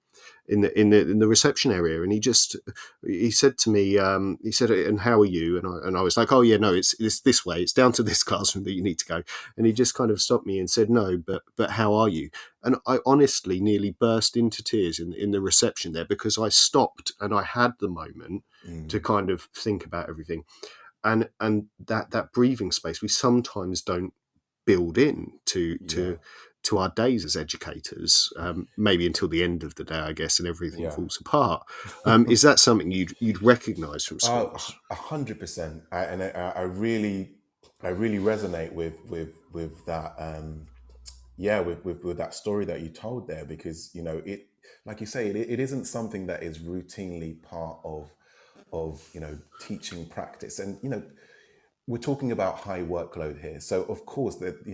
reception area, and he said to me, he said, "And how are you?" And I was like, "Oh yeah, no, it's this way. It's down to this classroom that you need to go." And he just kind of stopped me and said, "No, but how are you?" And I honestly nearly burst into tears in the reception there, because I stopped and I had the moment to kind of think about everything. And that breathing space we sometimes don't build in to our days as educators, maybe until the end of the day, I guess, and everything falls apart. Is that something you'd recognise from schools? 100%. I really resonate with that. With that story that you told there, because it, like you say, it isn't something that is routinely part of teaching practice. And we're talking about high workload here, so of course that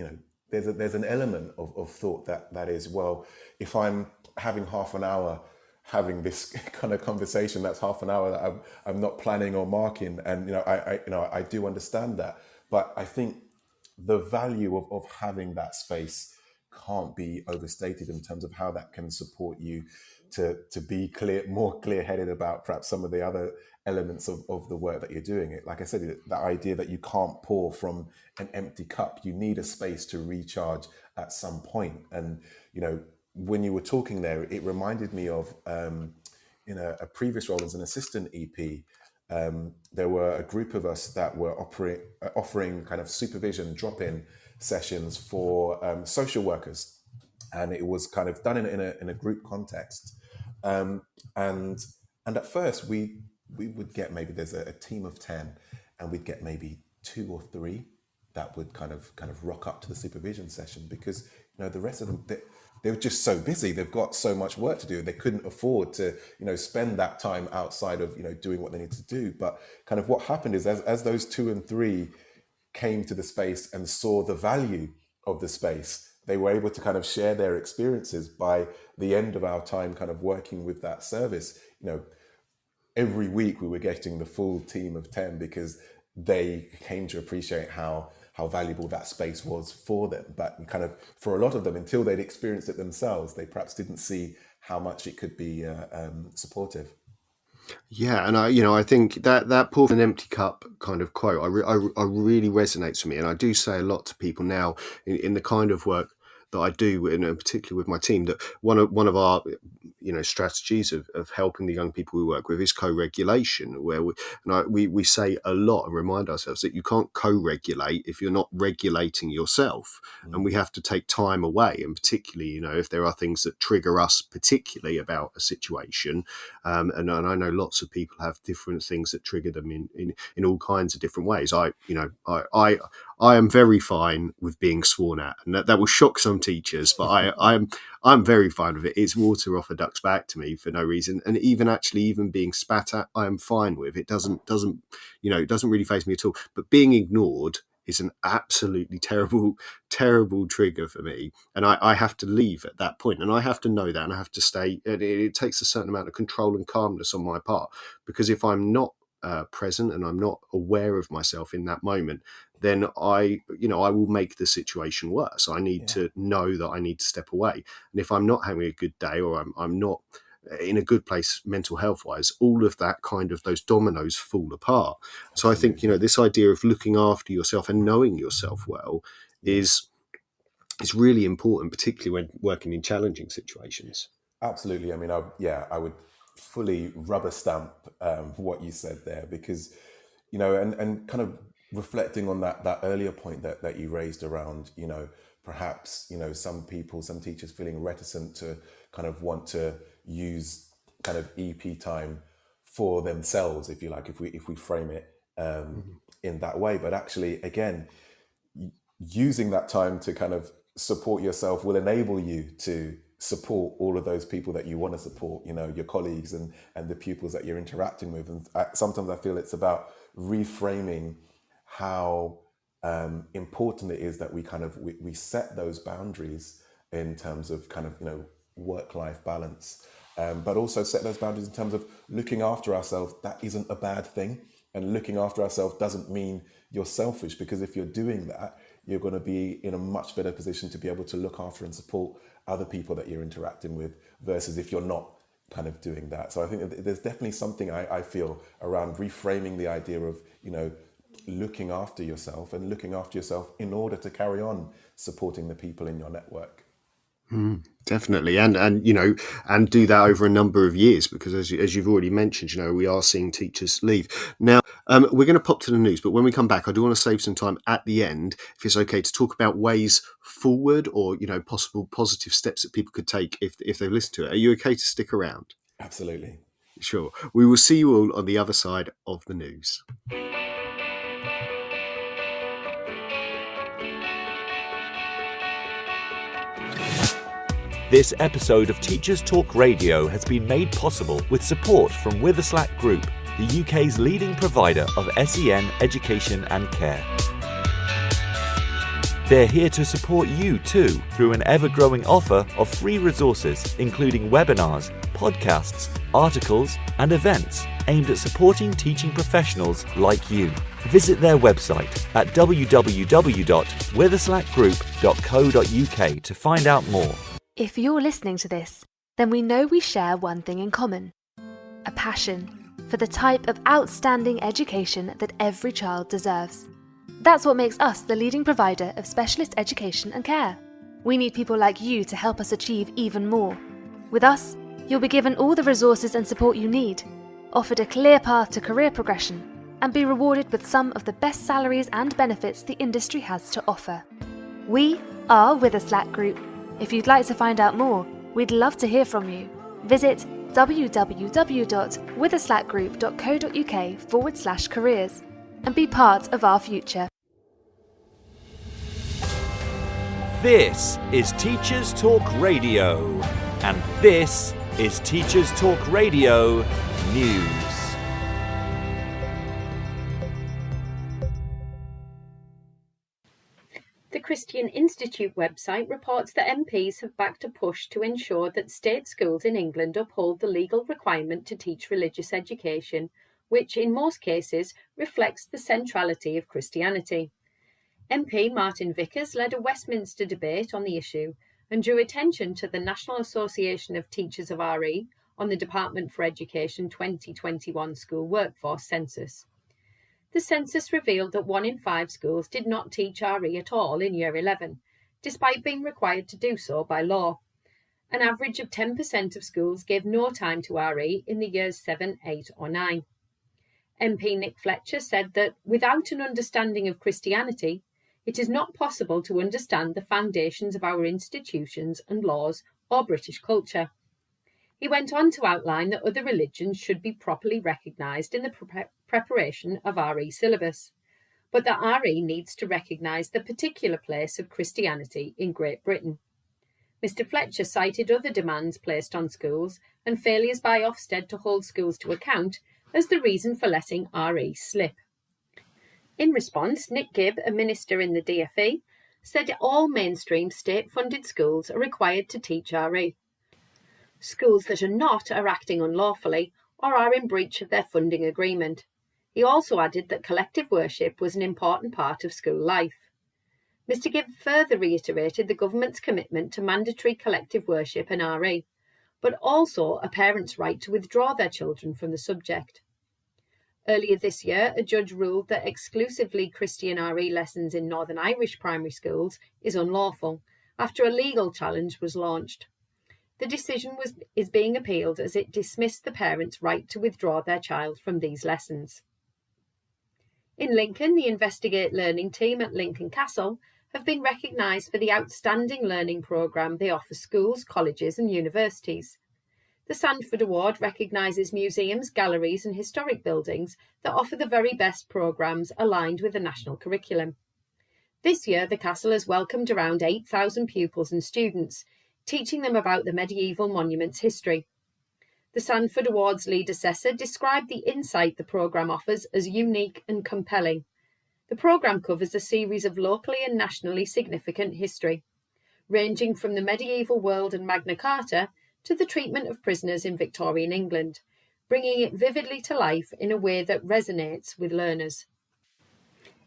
there's an element of thought that is, well, if I'm having half an hour having this kind of conversation, that's half an hour that I'm not planning or marking, and I do understand that, but I think the value of having that space can't be overstated in terms of how that can support you to be more clear-headed about perhaps some of the other elements of the work that you're doing. It, like I said, the idea that you can't pour from an empty cup, you need a space to recharge at some point. And when you were talking there, it reminded me of in a previous role as an assistant EP. There were a group of us that were offering kind of supervision drop-in sessions for social workers, and it was kind of done in a group context. And at first we would get, maybe there's a team of 10, and we'd get maybe 2 or 3 that would kind of rock up to the supervision session, because the rest of them, they were just so busy. They've got so much work to do. They couldn't afford to spend that time outside of doing what they need to do. But kind of what happened is, as those 2 and 3 came to the space and saw the value of the space, they were able to kind of share their experiences. By the end of our time kind of working with that service, every week we were getting the full team of 10, because they came to appreciate how valuable that space was for them. But kind of for a lot of them, until they'd experienced it themselves, they perhaps didn't see how much it could be supportive. Yeah, and I think that pour from an empty cup kind of quote, I really resonates with me, and I do say a lot to people now in the kind of work that I do, and particularly with my team, that one of our strategies of helping the young people we work with is co-regulation, where we say a lot and remind ourselves that you can't co-regulate if you're not regulating yourself, and we have to take time away, and particularly if there are things that trigger us particularly about a situation, and I know lots of people have different things that trigger them in all kinds of different ways. I am very fine with being sworn at, and that will shock some teachers, but I'm very fine with it. It's water off a duck's back to me for no reason, and even being spat at, I am fine with. It doesn't really faze me at all. But being ignored is an absolutely terrible trigger for me, and I have to leave at that point, and I have to know that, and I have to stay. It takes a certain amount of control and calmness on my part, because if I'm not present and I'm not aware of myself in that moment, then I will make the situation worse. I need to know that I need to step away, and if I'm not having a good day, or I'm not in a good place mental health wise, all of that kind of, those dominoes fall apart. So I think this idea of looking after yourself and knowing yourself well is really important, particularly when working in challenging situations. Absolutely. I mean, I would fully rubber stamp what you said there, because and kind of reflecting on that earlier point that you raised around perhaps some teachers feeling reticent to kind of want to use kind of EP time for themselves, if you like, if we frame it in that way. But actually, again, using that time to kind of support yourself will enable you to support all of those people that you want to support, your colleagues and the pupils that you're interacting with. And sometimes I feel it's about reframing how important it is that we set those boundaries in terms of work-life balance, but also set those boundaries in terms of looking after ourselves. That isn't a bad thing, and looking after ourselves doesn't mean you're selfish, because if you're doing that, you're going to be in a much better position to be able to look after and support other people that you're interacting with, versus if you're not kind of doing that. So I think that there's definitely something I feel around reframing the idea of, looking after yourself in order to carry on supporting the people in your network. Definitely, and do that over a number of years, because as you've already mentioned, we are seeing teachers leave. Now, we're going to pop to the news, but when we come back, I do want to save some time at the end, if it's okay, to talk about ways forward, or possible positive steps that people could take if they've listened to it. Are you okay to stick around? Absolutely. Sure. We will see you all on the other side of the news. This episode of Teachers Talk Radio has been made possible with support from Witherslack Group, the UK's leading provider of SEN education and care. They're here to support you too through an ever-growing offer of free resources, including webinars, podcasts, articles, and events aimed at supporting teaching professionals like you. Visit their website at www.witherslackgroup.co.uk to find out more. If you're listening to this, then we know we share one thing in common: a passion for the type of outstanding education that every child deserves. That's what makes us the leading provider of specialist education and care. We need people like you to help us achieve even more. With us, you'll be given all the resources and support you need, offered a clear path to career progression, and be rewarded with some of the best salaries and benefits the industry has to offer. We are Witherslack Group. If you'd like to find out more, we'd love to hear from you. Visit www.witherslackgroup.co.uk/careers and be part of our future. This is Teachers Talk Radio, and this is Teachers Talk Radio News. The Christian Institute website reports that MPs have backed a push to ensure that state schools in England uphold the legal requirement to teach religious education, which in most cases reflects the centrality of Christianity. MP Martin Vickers led a Westminster debate on the issue and drew attention to the National Association of Teachers of RE on the Department for Education 2021 school workforce census. The census revealed that 1 in 5 schools did not teach RE at all in Year 11, despite being required to do so by law. An average of 10% of schools gave no time to RE in the years 7, 8 or 9. MP Nick Fletcher said that without an understanding of Christianity, it is not possible to understand the foundations of our institutions and laws or British culture. He went on to outline that other religions should be properly recognised in the preparation of RE syllabus, but that RE needs to recognise the particular place of Christianity in Great Britain. Mr Fletcher cited other demands placed on schools and failures by Ofsted to hold schools to account as the reason for letting RE slip. In response, Nick Gibb, a minister in the DfE, said all mainstream state-funded schools are required to teach RE. Schools that are not are acting unlawfully or are in breach of their funding agreement. He also added that collective worship was an important part of school life. Mr Gibb further reiterated the government's commitment to mandatory collective worship and RE, but also a parent's right to withdraw their children from the subject. Earlier this year, a judge ruled that exclusively Christian RE lessons in Northern Irish primary schools is unlawful, after a legal challenge was launched. The decision is being appealed as it dismissed the parents' right to withdraw their child from these lessons. In Lincoln, the Investigate Learning team at Lincoln Castle have been recognised for the outstanding learning programme they offer schools, colleges and universities. The Sandford Award recognises museums, galleries and historic buildings that offer the very best programmes aligned with the national curriculum. This year, the castle has welcomed around 8,000 pupils and students, teaching them about the medieval monument's history. The Sanford Awards lead assessor described the insight the programme offers as unique and compelling. The programme covers a series of locally and nationally significant history, ranging from the medieval world and Magna Carta to the treatment of prisoners in Victorian England, bringing it vividly to life in a way that resonates with learners.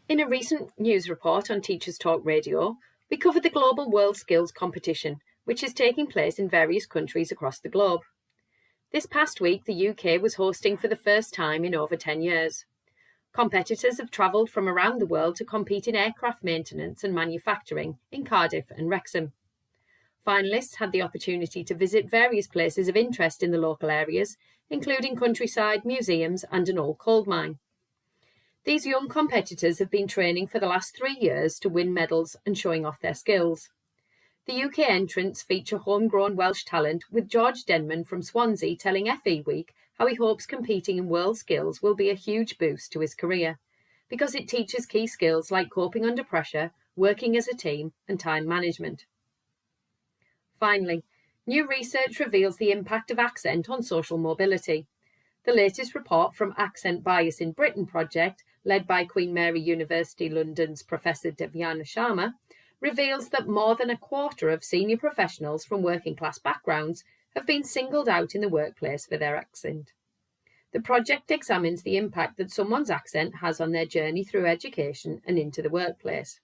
In a recent news report on Teachers Talk Radio, we covered the Global World Skills Competition, which is taking place in various countries across the globe. This past week, the UK was hosting for the first time in over 10 years. Competitors have travelled from around the world to compete in aircraft maintenance and manufacturing in Cardiff and Wrexham. Finalists had the opportunity to visit various places of interest in the local areas, including countryside, museums and an old coal mine. These young competitors have been training for the last 3 years to win medals and showing off their skills. The UK entrants feature homegrown Welsh talent, with George Denman from Swansea telling FE Week how he hopes competing in world skills will be a huge boost to his career, because it teaches key skills like coping under pressure, working as a team, and time management. Finally, new research reveals the impact of accent on social mobility. The latest report from Accent Bias in Britain project, led by Queen Mary University London's Professor Devyana Sharma, reveals that more than a quarter of senior professionals from working class backgrounds have been singled out in the workplace for their accent. The project examines the impact that someone's accent has on their journey through education and into the workplace.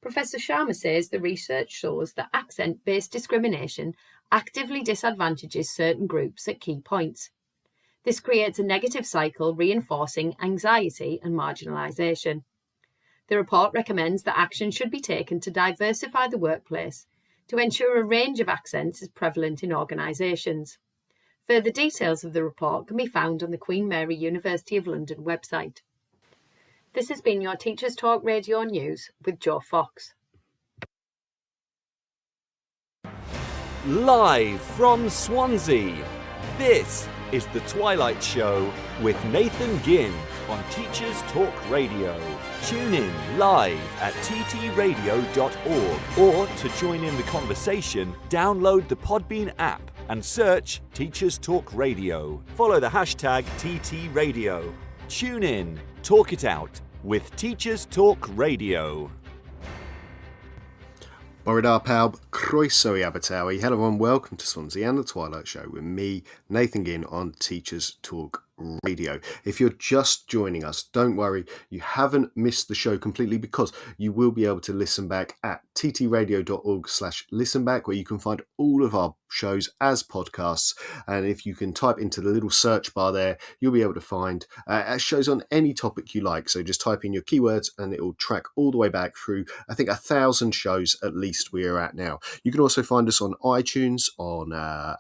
Professor Sharma says the research shows that accent-based discrimination actively disadvantages certain groups at key points. This creates a negative cycle, reinforcing anxiety and marginalisation. The report recommends that action should be taken to diversify the workplace, to ensure a range of accents is prevalent in organisations. Further details of the report can be found on the Queen Mary University of London website. This has been your Teachers Talk Radio News with Joe Fox. Live from Swansea, this is the Twilight Show with Nathan Gynn on Teachers Talk Radio. Tune in live at ttradio.org, or to join in the conversation, download the Podbean app and search Teachers Talk Radio. Follow the hashtag TTRadio. Tune in, talk it out with Teachers Talk Radio. Boridar Pawb, croeso I Abertawe. Hello everyone, welcome to Swansea and the Twilight Show with me, Nathan Gynn, on Teachers Talk Radio. If you're just joining us, don't worry, you haven't missed the show completely, because you will be able to listen back at ttradio.org/listenback, where you can find all of our shows as podcasts. And if you can type into the little search bar there, you'll be able to find shows on any topic you like. So just type in your keywords and it will track all the way back through, I think, 1,000 shows at least we are at now. You can also find us on iTunes, on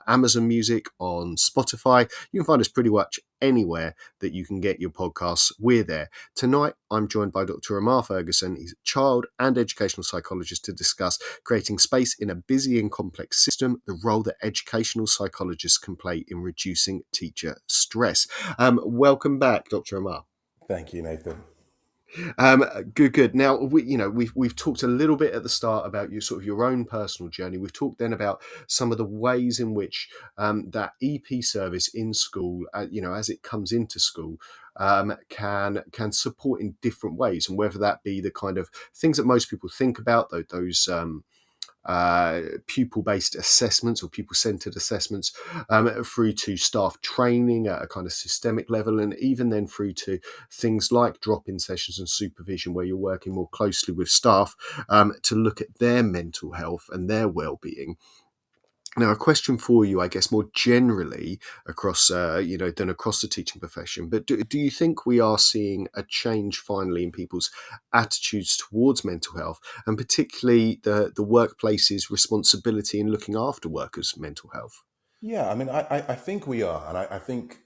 Amazon Music, on Spotify. You can find us pretty much anywhere that you can get your podcasts. We're there. Tonight, I'm joined by Dr. Amar Ferguson. He's a child and educational psychologist, to discuss creating space in a busy and complex system, the role that educational psychologists can play in reducing teacher stress. Welcome back, Dr. Amar. Thank you, Nathan. Good. Now, we've talked a little bit at the start about your own personal journey. We've talked then about some of the ways in which that EP service in school, as it comes into school, can support in different ways, and whether that be the kind of things that most people think about, those pupil-based assessments or pupil-centered assessments, through to staff training at a kind of systemic level, and even then through to things like drop-in sessions and supervision, where you're working more closely with staff to look at their mental health and their well-being. Now, a question for you, I guess, more generally across, than across the teaching profession. But do you think we are seeing a change finally in people's attitudes towards mental health, and particularly the workplace's responsibility in looking after workers' mental health? Yeah, I mean, I think we are, and I think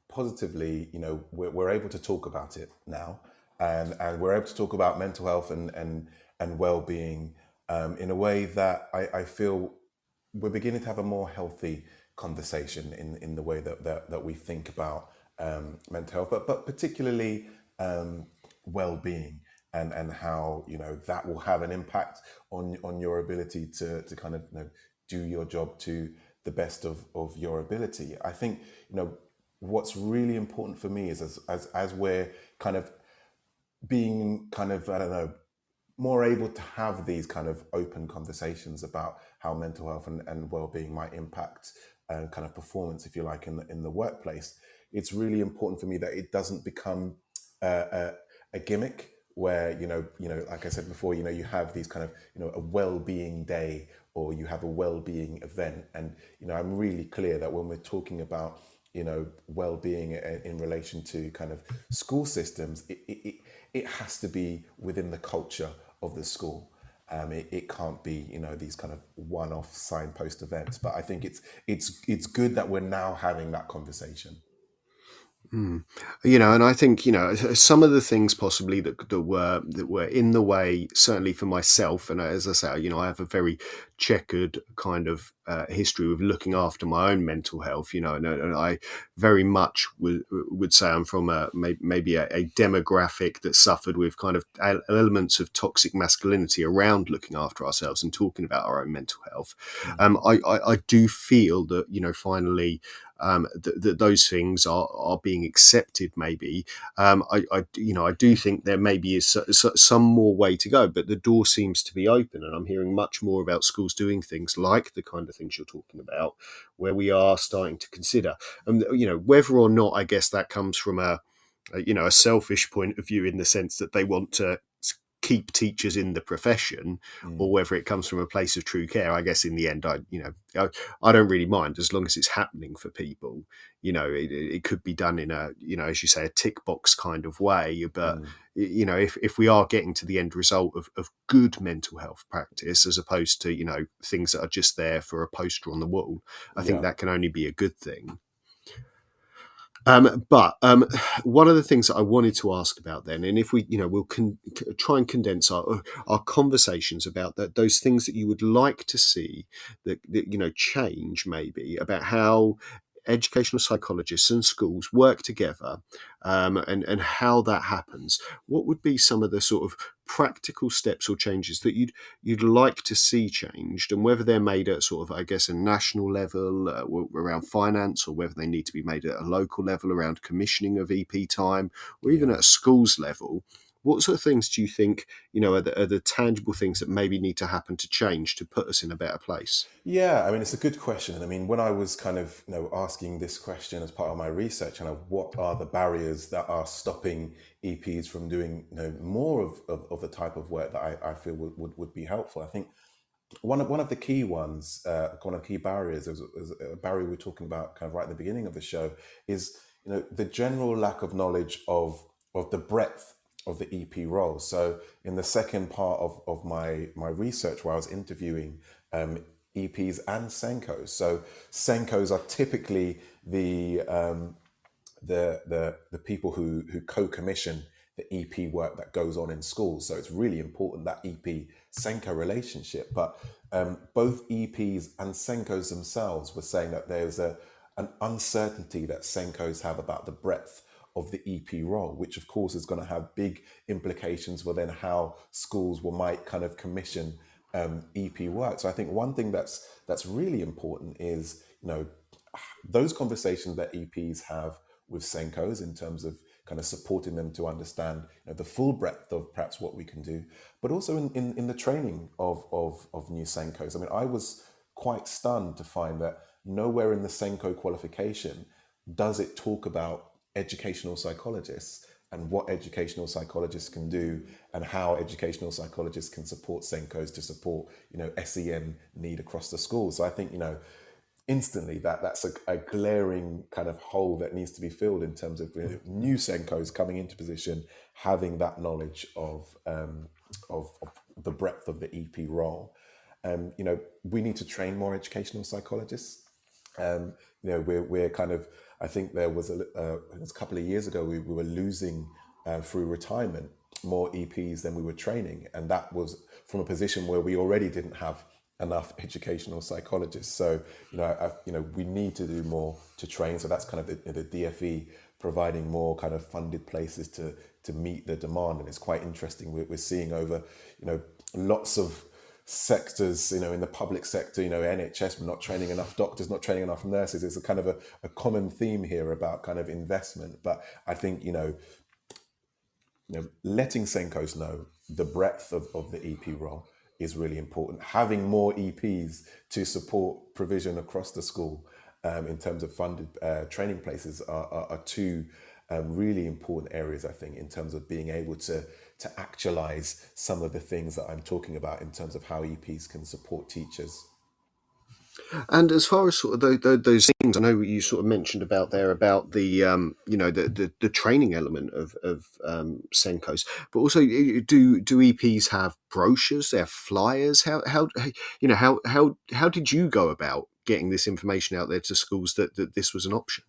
positively, we're able to talk about it now, and we're able to talk about mental health and well-being in a way that I feel we're beginning to have a more healthy conversation in the way that we think about mental health, but particularly well-being. and how, that will have an impact on your ability to kind of, do your job to the best of your ability. I think, what's really important for me is as we're kind of being kind of, I don't know, more able to have these kind of open conversations about how mental health and well-being might impact kind of performance, if you like, in the workplace. It's really important for me that it doesn't become a gimmick where, like I said before, you have these kind of, a well-being day, or you have a well-being event. And, I'm really clear that when we're talking about, well-being in relation to kind of school systems, it has to be within the culture of the school. It can't be, these kind of one-off signpost events. But I think it's good that we're now having that conversation. And I think, some of the things possibly that were in the way, certainly for myself, and as I say, I have a very checkered kind of history with looking after my own mental health, and I very much would say I'm from maybe a demographic that suffered with kind of elements of toxic masculinity around looking after ourselves and talking about our own mental health. I do feel that, finally, that those things are being accepted. Maybe I do think there maybe is some more way to go, but the door seems to be open, and I'm hearing much more about schools doing things like the kind of things you're talking about, where we are starting to consider, whether or not, I guess that comes from a selfish point of view, in the sense that they want to keep teachers in the profession, or whether it comes from a place of true care. I guess in the end, I don't really mind, as long as it's happening for people. It could be done in a, as you say, a tick box kind of way. But if we are getting to the end result of good mental health practice, as opposed to things that are just there for a poster on the wall, I think that can only be a good thing. But one of the things that I wanted to ask about then, and if we, we'll try and condense our conversations about those things that you would like to see that change, maybe, about how educational psychologists and schools work together, and how that happens. What would be some of the sort of practical steps or changes that you'd like to see changed, and whether they're made at sort of, I guess, a national level around finance, or whether they need to be made at a local level around commissioning of EP time, or even at a schools level? What sort of things do you think, are the tangible things that maybe need to happen to change to put us in a better place? Yeah, I mean, it's a good question. And I mean, when I was kind of, asking this question as part of my research, kind of what are the barriers that are stopping EPs from doing, more of the type of work that I feel would be helpful. I think one of the key ones, one of the key barriers, is a barrier we were talking about kind of right at the beginning of the show, is, the general lack of knowledge of the breadth of the EP role. So in the second part of my research, where I was interviewing EPs and Senkos. So Senkos are typically the people who co-commission the EP work that goes on in schools. So it's really important, that EP Senko relationship. But both EPs and Senkos themselves were saying that there's an uncertainty that Senkos have about the breadth of the EP role, which of course is going to have big implications for then how schools might kind of commission EP work. So I think one thing that's really important is, those conversations that EPs have with Senkos in terms of kind of supporting them to understand, the full breadth of perhaps what we can do, but also in the training of new Senkos. I mean, I was quite stunned to find that nowhere in the Senko qualification does it talk about educational psychologists and what educational psychologists can do, and how educational psychologists can support Senkos to support, SEN need across the school. So I think, instantly that's a glaring kind of hole that needs to be filled in terms of new Senkos coming into position, having that knowledge of the breadth of the EP role. We need to train more educational psychologists. We're kind of, I think there was a couple of years ago, we were losing through retirement more EPs than we were training. And that was from a position where we already didn't have enough educational psychologists. So, we need to do more to train. So that's kind of the DFE providing more kind of funded places to meet the demand. And it's quite interesting. We're seeing over, lots of sectors, in the public sector, NHS, we're not training enough doctors, not training enough nurses. It's a kind of a common theme here about kind of investment. But I think, letting Senkos know the breadth of the EP role is really important. Having more EPs to support provision across the school in terms of funded training places are two really important areas, I think, in terms of being able to actualize some of the things that I'm talking about in terms of how EPs can support teachers. And as far as sort of those things, I know you sort of mentioned about the the training element of Senkos, but also do EPs have brochures? They have flyers? How did you go about getting this information out there to schools that this was an option?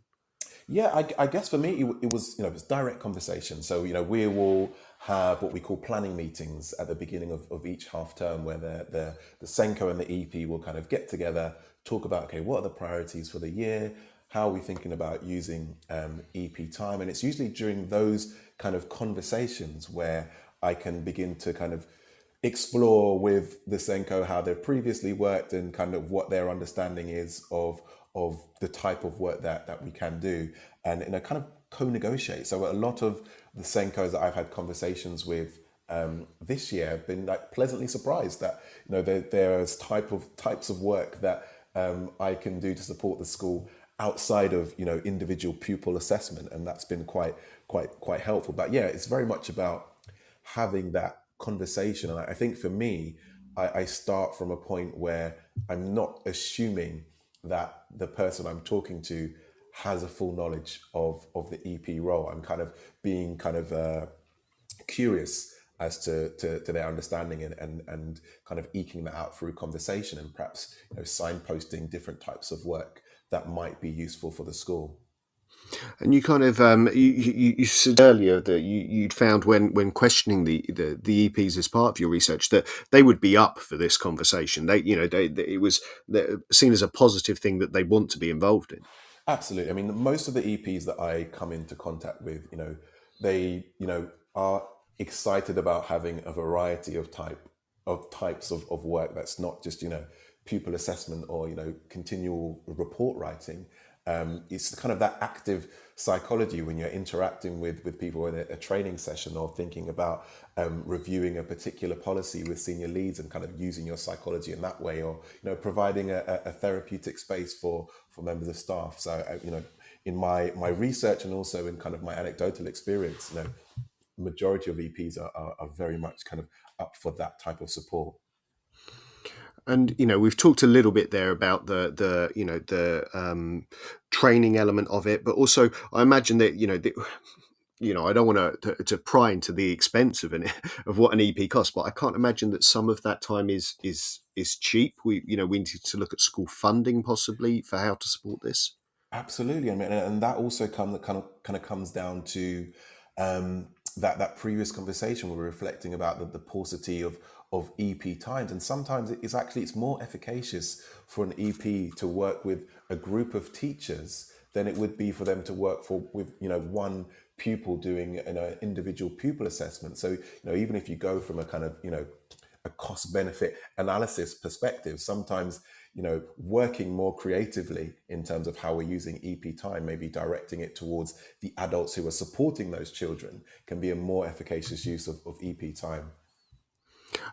Yeah, I guess for me it was it was direct conversation. So we will have what we call planning meetings at the beginning of each half term, where the Senko and the EP will kind of get together, talk about, okay, what are the priorities for the year? How are we thinking about using EP time? And it's usually during those kind of conversations where I can begin to kind of explore with the Senko how they've previously worked and kind of what their understanding is of the type of work that we can do, and kind of co-negotiate. So a lot of the Senkos that I've had conversations with this year have been like pleasantly surprised that there's types of work that I can do to support the school outside of individual pupil assessment, and that's been quite helpful. But yeah, it's very much about having that conversation, and I think for me, I start from a point where I'm not assuming that the person I'm talking to has a full knowledge of the EP role. I'm kind of being curious as to their understanding and kind of eking that out through conversation, and perhaps signposting different types of work that might be useful for the school. And you kind of you said earlier that you'd found when questioning the EPs as part of your research that they would be up for this conversation. It was seen as a positive thing that they want to be involved in. Absolutely. I mean, most of the EPs that I come into contact with, they are excited about having a variety of types of work that's not just pupil assessment or continual report writing. It's kind of that active psychology when you're interacting with people in a training session, or thinking about reviewing a particular policy with senior leads and kind of using your psychology in that way, or providing a therapeutic space for members of staff. So in my research and also in kind of my anecdotal experience, majority of EPs are very much kind of up for that type of support. And we've talked a little bit there about the training element of it, but also I imagine that I don't want to pry into the expense of what an EP costs, but I can't imagine that some of that time is cheap. We need to look at school funding possibly for how to support this. Absolutely, I mean, and that also kind of comes down to that previous conversation we were reflecting about the paucity of EP times, and sometimes it's more efficacious for an EP to work with a group of teachers than it would be for them to work with one pupil doing an individual pupil assessment. So even if you go from a kind of a cost benefit analysis perspective, sometimes working more creatively in terms of how we're using EP time, maybe directing it towards the adults who are supporting those children, can be a more efficacious use of EP time.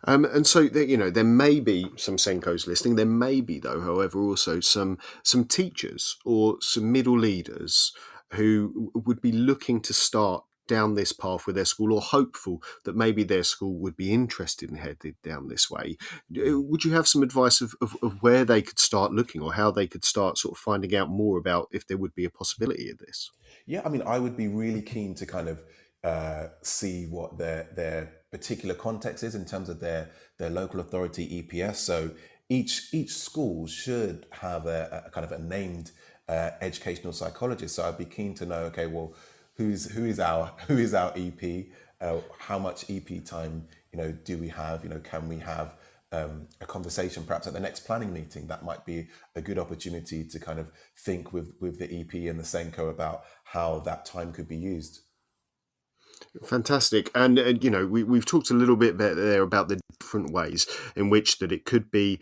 And so there may be some Senkos listening. There may be, though, however, also some teachers or some middle leaders who would be looking to start down this path with their school, or hopeful that maybe their school would be interested in headed down this way. Would you have some advice of where they could start looking, or how they could start sort of finding out more about if there would be a possibility of this? Yeah, I mean, I would be really keen to kind of see what their particular context is in terms of their local authority EPS. So each school should have a kind of a named educational psychologist. So I'd be keen to know, okay, well, who is our EP? How much EP time do we have? Can we have a conversation perhaps at the next planning meeting. That might be a good opportunity to kind of think with the EP and the Senko about how that time could be used. Fantastic. And, we've talked a little bit there about the different ways in which that it could be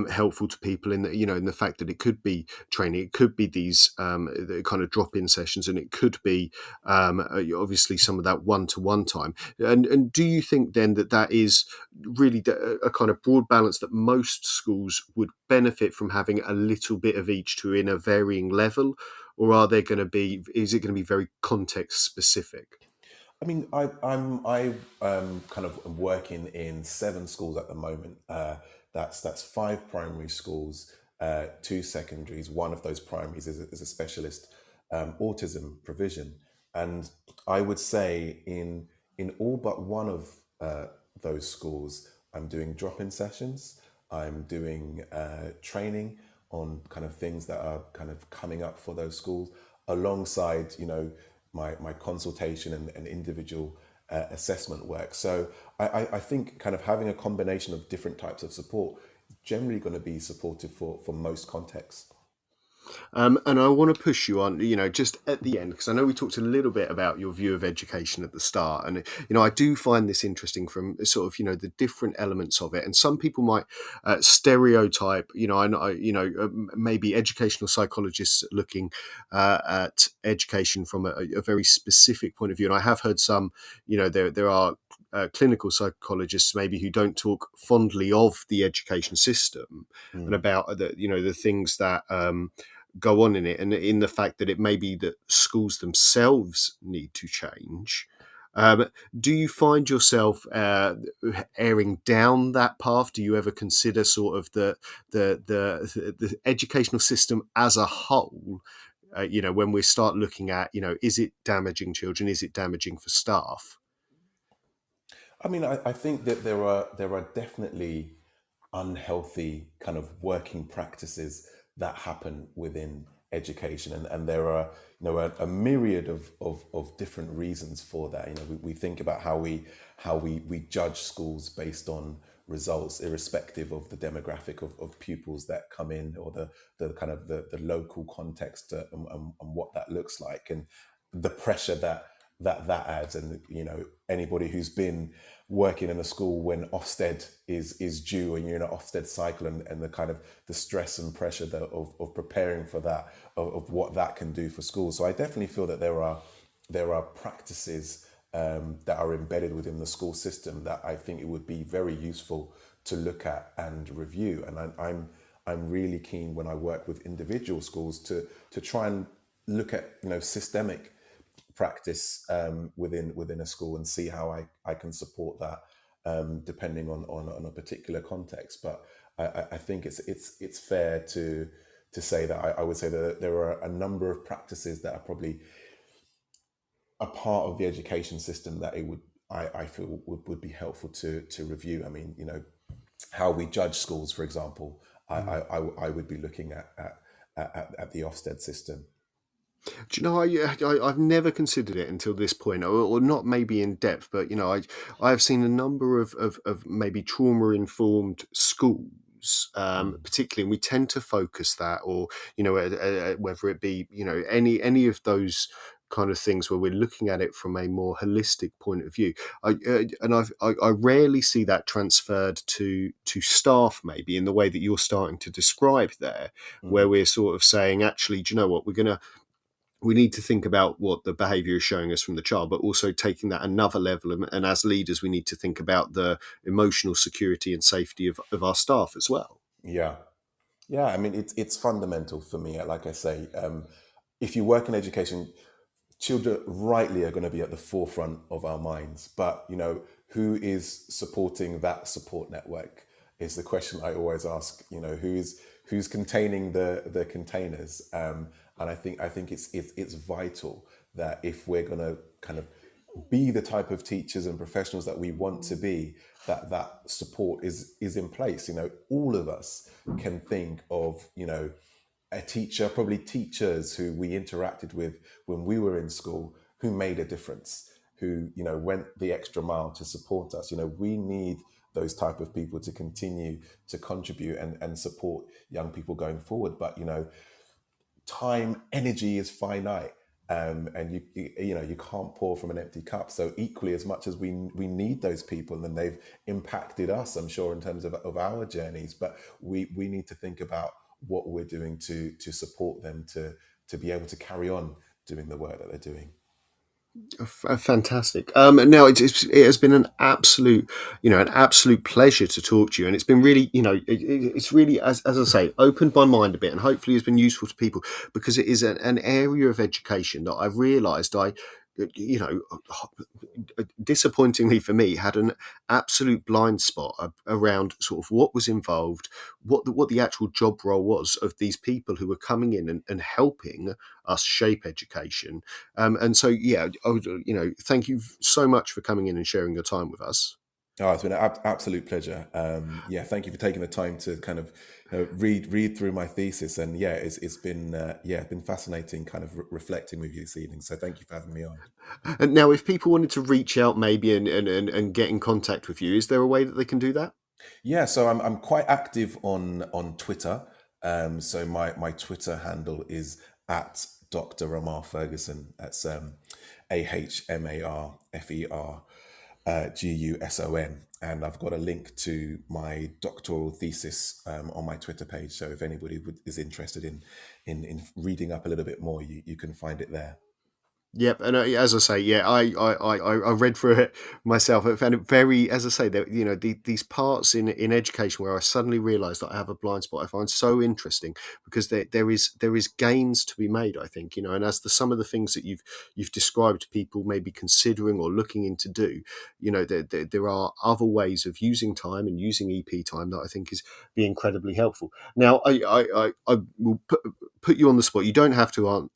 helpful to people in the fact that it could be training, it could be these the kind of drop-in sessions, and it could be obviously some of that one-to-one time. And do you think then that is really a kind of broad balance that most schools would benefit from having a little bit of each to in a varying level? Or is it going to be very context specific? I mean, I'm kind of working in 7 schools at the moment. That's 5 primary schools, 2 secondaries. One of those primaries is a specialist autism provision, and I would say in all but one of those schools, I'm doing drop-in sessions. I'm doing training on kind of things that are kind of coming up for those schools, alongside my consultation and individual assessment work. So I think kind of having a combination of different types of support is generally going to be supportive for most contexts. And I want to push you on, just at the end, because I know we talked a little bit about your view of education at the start. And, I do find this interesting from sort of, the different elements of it. And some people might stereotype, maybe educational psychologists looking at education from a very specific point of view. And I have heard some, there are clinical psychologists maybe who don't talk fondly of the education system and about the things that go on in it, and in the fact that it may be that schools themselves need to change. Do you find yourself airing down that path? Do you ever consider sort of the educational system as a whole? When we start looking at, is it damaging children? Is it damaging for staff? I mean, I think that there are definitely unhealthy kind of working practices that happen within education, and there are a myriad of different reasons for that. We think about how we judge schools based on results, irrespective of the demographic of pupils that come in, or the kind of the local context and what that looks like, and the pressure that adds. And anybody who's been working in a school when Ofsted is due, and you're in an Ofsted cycle, and the kind of the stress and pressure of preparing for that, of what that can do for schools. So I definitely feel that there are practices that are embedded within the school system that I think it would be very useful to look at and review. And I'm really keen, when I work with individual schools, to try and look at systemic practice within a school, and see how I can support that depending on a particular context. But I think it's fair to say that I would say that there are a number of practices that are probably a part of the education system that I feel would be helpful to review. I mean, how we judge schools, for example, I would be looking at the Ofsted system. Do you know, I've never considered it until this point, or not maybe in depth, but I've seen a number of maybe trauma-informed schools, particularly, and we tend to focus that, or whether it be any of those kind of things where we're looking at it from a more holistic point of view. I rarely see that transferred to staff, maybe in the way that you're starting to describe there, where we're sort of saying, actually, do you know what, we need to think about what the behaviour is showing us from the child, but also taking that another level. And as leaders, we need to think about the emotional security and safety of our staff as well. Yeah. I mean, it's fundamental for me. Like I say, if you work in education, children rightly are going to be at the forefront of our minds. But, who is supporting that support network is the question I always ask. Who's containing the containers. And I think it's vital that if we're going to kind of be the type of teachers and professionals that we want to be, that support is in place. All of us can think of, a teacher, probably teachers who we interacted with when we were in school, who made a difference, who, went the extra mile to support us. We need those type of people to continue to contribute and support young people going forward. But, time, energy is finite. And you can't pour from an empty cup. So equally, as much as we need those people, and they've impacted us, I'm sure, in terms of our journeys, but we need to think about what we're doing to support them to be able to carry on doing the work that they're doing. Fantastic. Now it has been an absolute pleasure to talk to you, and it's been really, it's really, as I say, opened my mind a bit, and hopefully has been useful to people, because it is an area of education that I've realised disappointingly for me, had an absolute blind spot around sort of what was involved, what the actual job role was of these people who were coming in and helping us shape education. And so, thank you so much for coming in and sharing your time with us. Oh, it's been an absolute pleasure. Thank you for taking the time to kind of read through my thesis, and it's been fascinating kind of reflecting with you this evening. So thank you for having me on. And now, if people wanted to reach out maybe and get in contact with you, is there a way that they can do that? Yeah, so I'm quite active on Twitter. So my Twitter handle is at Dr. Amar Ferguson. That's AHMARFER. GUSON, and I've got a link to my doctoral thesis on my Twitter page. So if anybody is interested in reading up a little bit more, you can find it there. Yep, and as I say, I read through it myself. I found it very, as I say, that these parts in education where I suddenly realised that I have a blind spot, I find so interesting, because there is gains to be made, I think, and as some of the things that you've described people maybe considering or looking into do, there are other ways of using time and using EP time that I think is be incredibly helpful. Now, I will put you on the spot. You don't have to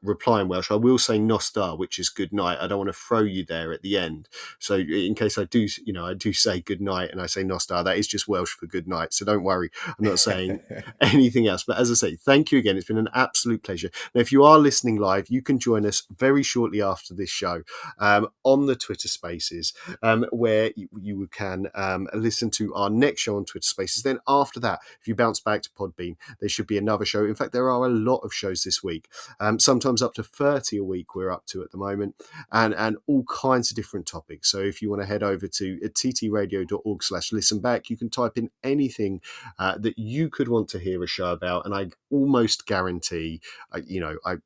reply in Welsh. I will say Nostar, which is good night. I don't want to throw you there at the end. So in case I do say good night and I say Nostar, that is just Welsh for good night. So don't worry, I'm not saying anything else. But as I say, thank you again. It's been an absolute pleasure. Now, if you are listening live, you can join us very shortly after this show on the Twitter Spaces, where you can listen to our next show on Twitter Spaces. Then after that, if you bounce back to Podbean, there should be another show. In fact, there are a lot of shows this week, sometimes up to 30 a week we're up to at the moment, and all kinds of different topics. So if you want to head over to ttradio.org/listen back, you can type in anything that you could want to hear a show about, and I almost guarantee, I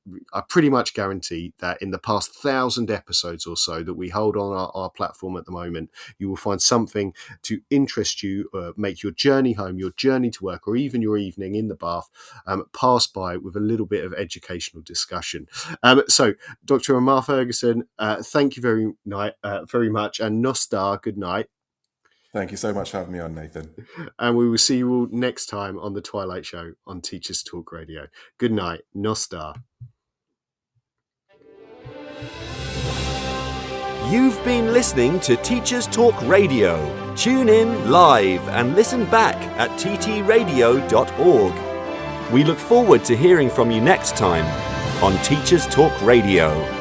pretty much guarantee that in the past 1,000 episodes or so that we hold on our platform at the moment, you will find something to interest you, make your journey home, your journey to work, or even your evening in the bath pass by with a little bit of educational discussion. So, Dr. Amar Ferguson, thank you very much, and Nostar, good night. Thank you so much for having me on, Nathan. And we will see you all next time on The Twilight Show on Teachers Talk Radio. Good night, Nostar. You've been listening to Teachers Talk Radio. Tune in live and listen back at ttradio.org. We look forward to hearing from you next time on Teachers Talk Radio.